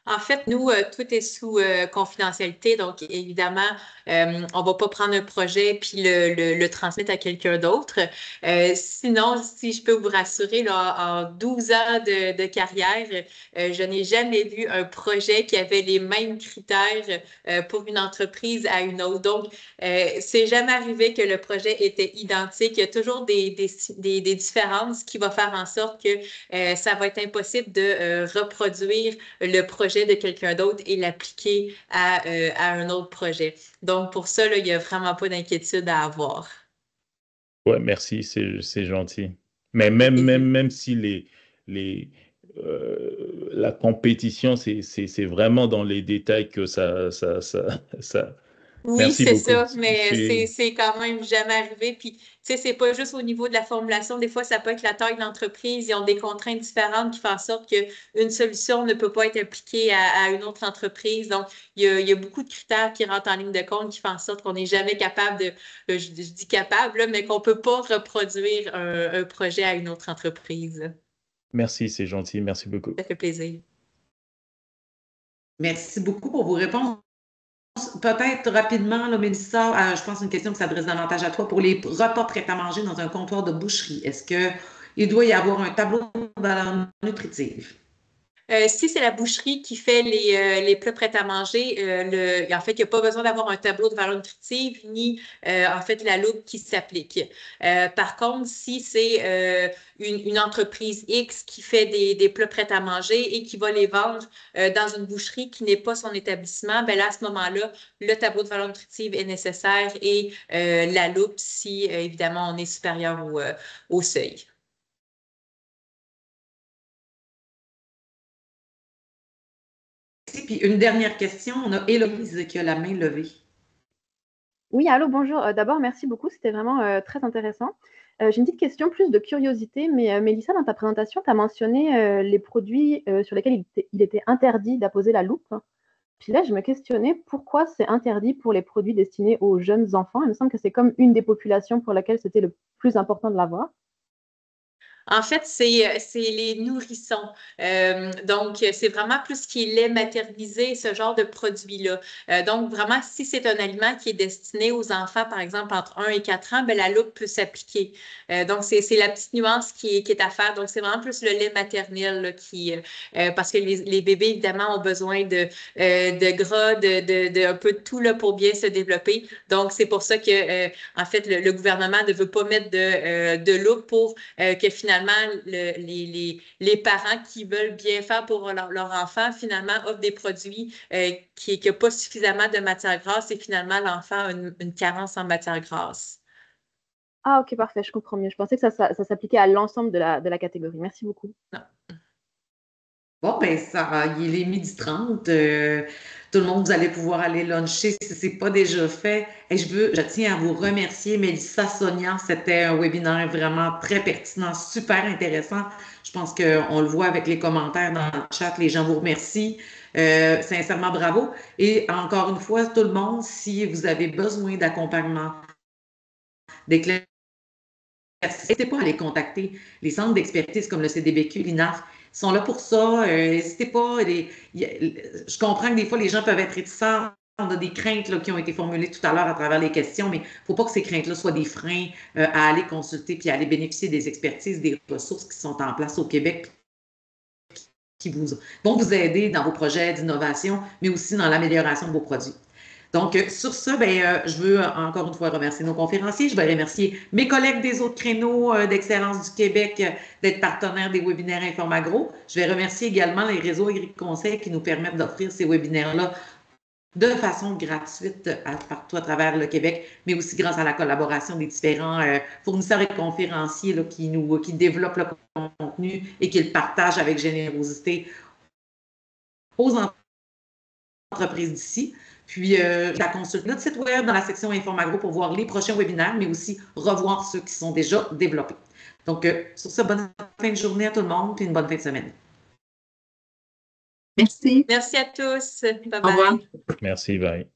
En fait, nous, tout est sous confidentialité. Donc, évidemment, on ne va pas prendre un projet puis le transmettre à quelqu'un d'autre. Sinon, si je peux vous rassurer, là, en 12 ans de carrière, je n'ai jamais vu un projet qui avait les mêmes critères pour une entreprise à une autre. Donc, c'est jamais arrivé que le projet était identique. Il y a toujours des différences qui vont faire en sorte que ça va être impossible de reproduire le projet de quelqu'un d'autre et l'appliquer à un autre projet. Donc, pour ça, là, il n'y a vraiment pas d'inquiétude à avoir. Ouais, merci, c'est gentil. Mais même si la compétition, c'est vraiment dans les détails que ça Oui, Merci c'est beaucoup. ça, mais c'est quand même jamais arrivé. Puis, tu sais, c'est pas juste au niveau de la formulation. Des fois, ça peut être la taille de l'entreprise. Ils ont des contraintes différentes qui font en sorte qu'une solution ne peut pas être appliquée à une autre entreprise. Donc, il y a beaucoup de critères qui rentrent en ligne de compte qui font en sorte qu'on n'est jamais capable je dis capable, là, mais qu'on peut pas reproduire un projet à une autre entreprise. Merci, c'est gentil. Merci beaucoup. Ça fait plaisir. Merci beaucoup pour vos réponses. Peut-être rapidement, là, Mélissa, je pense une question qui s'adresse davantage à toi. Pour les repas prêts à manger dans un comptoir de boucherie, est-ce qu'il doit y avoir un tableau de valeur nutritive? Si c'est la boucherie qui fait les plats prêts à manger, en fait, il n'y a pas besoin d'avoir un tableau de valeur nutritive ni en fait la loupe qui s'applique. Par contre, si c'est une entreprise X qui fait des plats prêts à manger et qui va les vendre dans une boucherie qui n'est pas son établissement, ben là, à ce moment-là, le tableau de valeur nutritive est nécessaire et la loupe si évidemment on est supérieur au seuil. Puis une dernière question, on a Héloïse qui a la main levée. Oui, allô, bonjour. D'abord, merci beaucoup, c'était vraiment très intéressant. J'ai une petite question plus de curiosité, mais Mélissa, dans ta présentation, tu as mentionné les produits sur lesquels il était interdit d'apposer la loupe. Puis là, je me questionnais pourquoi c'est interdit pour les produits destinés aux jeunes enfants. Il me semble que c'est comme une des populations pour laquelle c'était le plus important de l'avoir. En fait, c'est les nourrissons. Donc, c'est vraiment plus ce qui est lait maternisé, ce genre de produit-là. Donc, vraiment, si c'est un aliment qui est destiné aux enfants, par exemple, entre 1 et 4 ans, ben, la loupe peut s'appliquer. Donc, c'est la petite nuance qui est à faire. Donc, c'est vraiment plus le lait maternel là, parce que les bébés, évidemment, ont besoin de gras, un peu de tout là, pour bien se développer. Donc, c'est pour ça que, en fait, le gouvernement ne veut pas mettre de loupe pour que finalement, les parents qui veulent bien faire pour leur enfant, finalement, offrent des produits qui n'ont pas suffisamment de matière grasse et finalement, l'enfant a une carence en matière grasse. Ah, ok, parfait, je comprends mieux. Je pensais que ça s'appliquait à l'ensemble de la catégorie. Merci beaucoup. Non. Bon, ben, ça, il est 12h30. Tout le monde, vous allez pouvoir aller luncher si ce n'est pas déjà fait. Et je tiens à vous remercier, Mélissa, Sonia. C'était un webinaire vraiment très pertinent, super intéressant. Je pense qu'on le voit avec les commentaires dans le chat. Les gens vous remercient. Sincèrement, bravo. Et encore une fois, tout le monde, si vous avez besoin d'accompagnement, d'éclaircissement, n'hésitez pas à les contacter. Les centres d'expertise comme le CDBQ, l'INAF sont là pour ça. N'hésitez pas. Je comprends que des fois, les gens peuvent être réticents. On a des craintes là, qui ont été formulées tout à l'heure à travers les questions, mais il ne faut pas que ces craintes-là soient des freins à aller consulter puis à aller bénéficier des expertises, des ressources qui sont en place au Québec qui vont vous aider dans vos projets d'innovation, mais aussi dans l'amélioration de vos produits. Donc, sur ce, je veux encore une fois remercier nos conférenciers. Je vais remercier mes collègues des autres créneaux d'excellence du Québec d'être partenaires des webinaires Informagro. Je vais remercier également les réseaux AgriConseil qui nous permettent d'offrir ces webinaires-là de façon gratuite partout à travers le Québec, mais aussi grâce à la collaboration des différents fournisseurs et conférenciers là, qui développent le contenu et qui le partagent avec générosité aux entreprises d'ici. Puis, la consulte notre site web dans la section Informagro pour voir les prochains webinaires, mais aussi revoir ceux qui sont déjà développés. Donc, sur ce, bonne fin de journée à tout le monde et une bonne fin de semaine. Merci. Merci à tous. Bye Au revoir. bye. Merci, bye.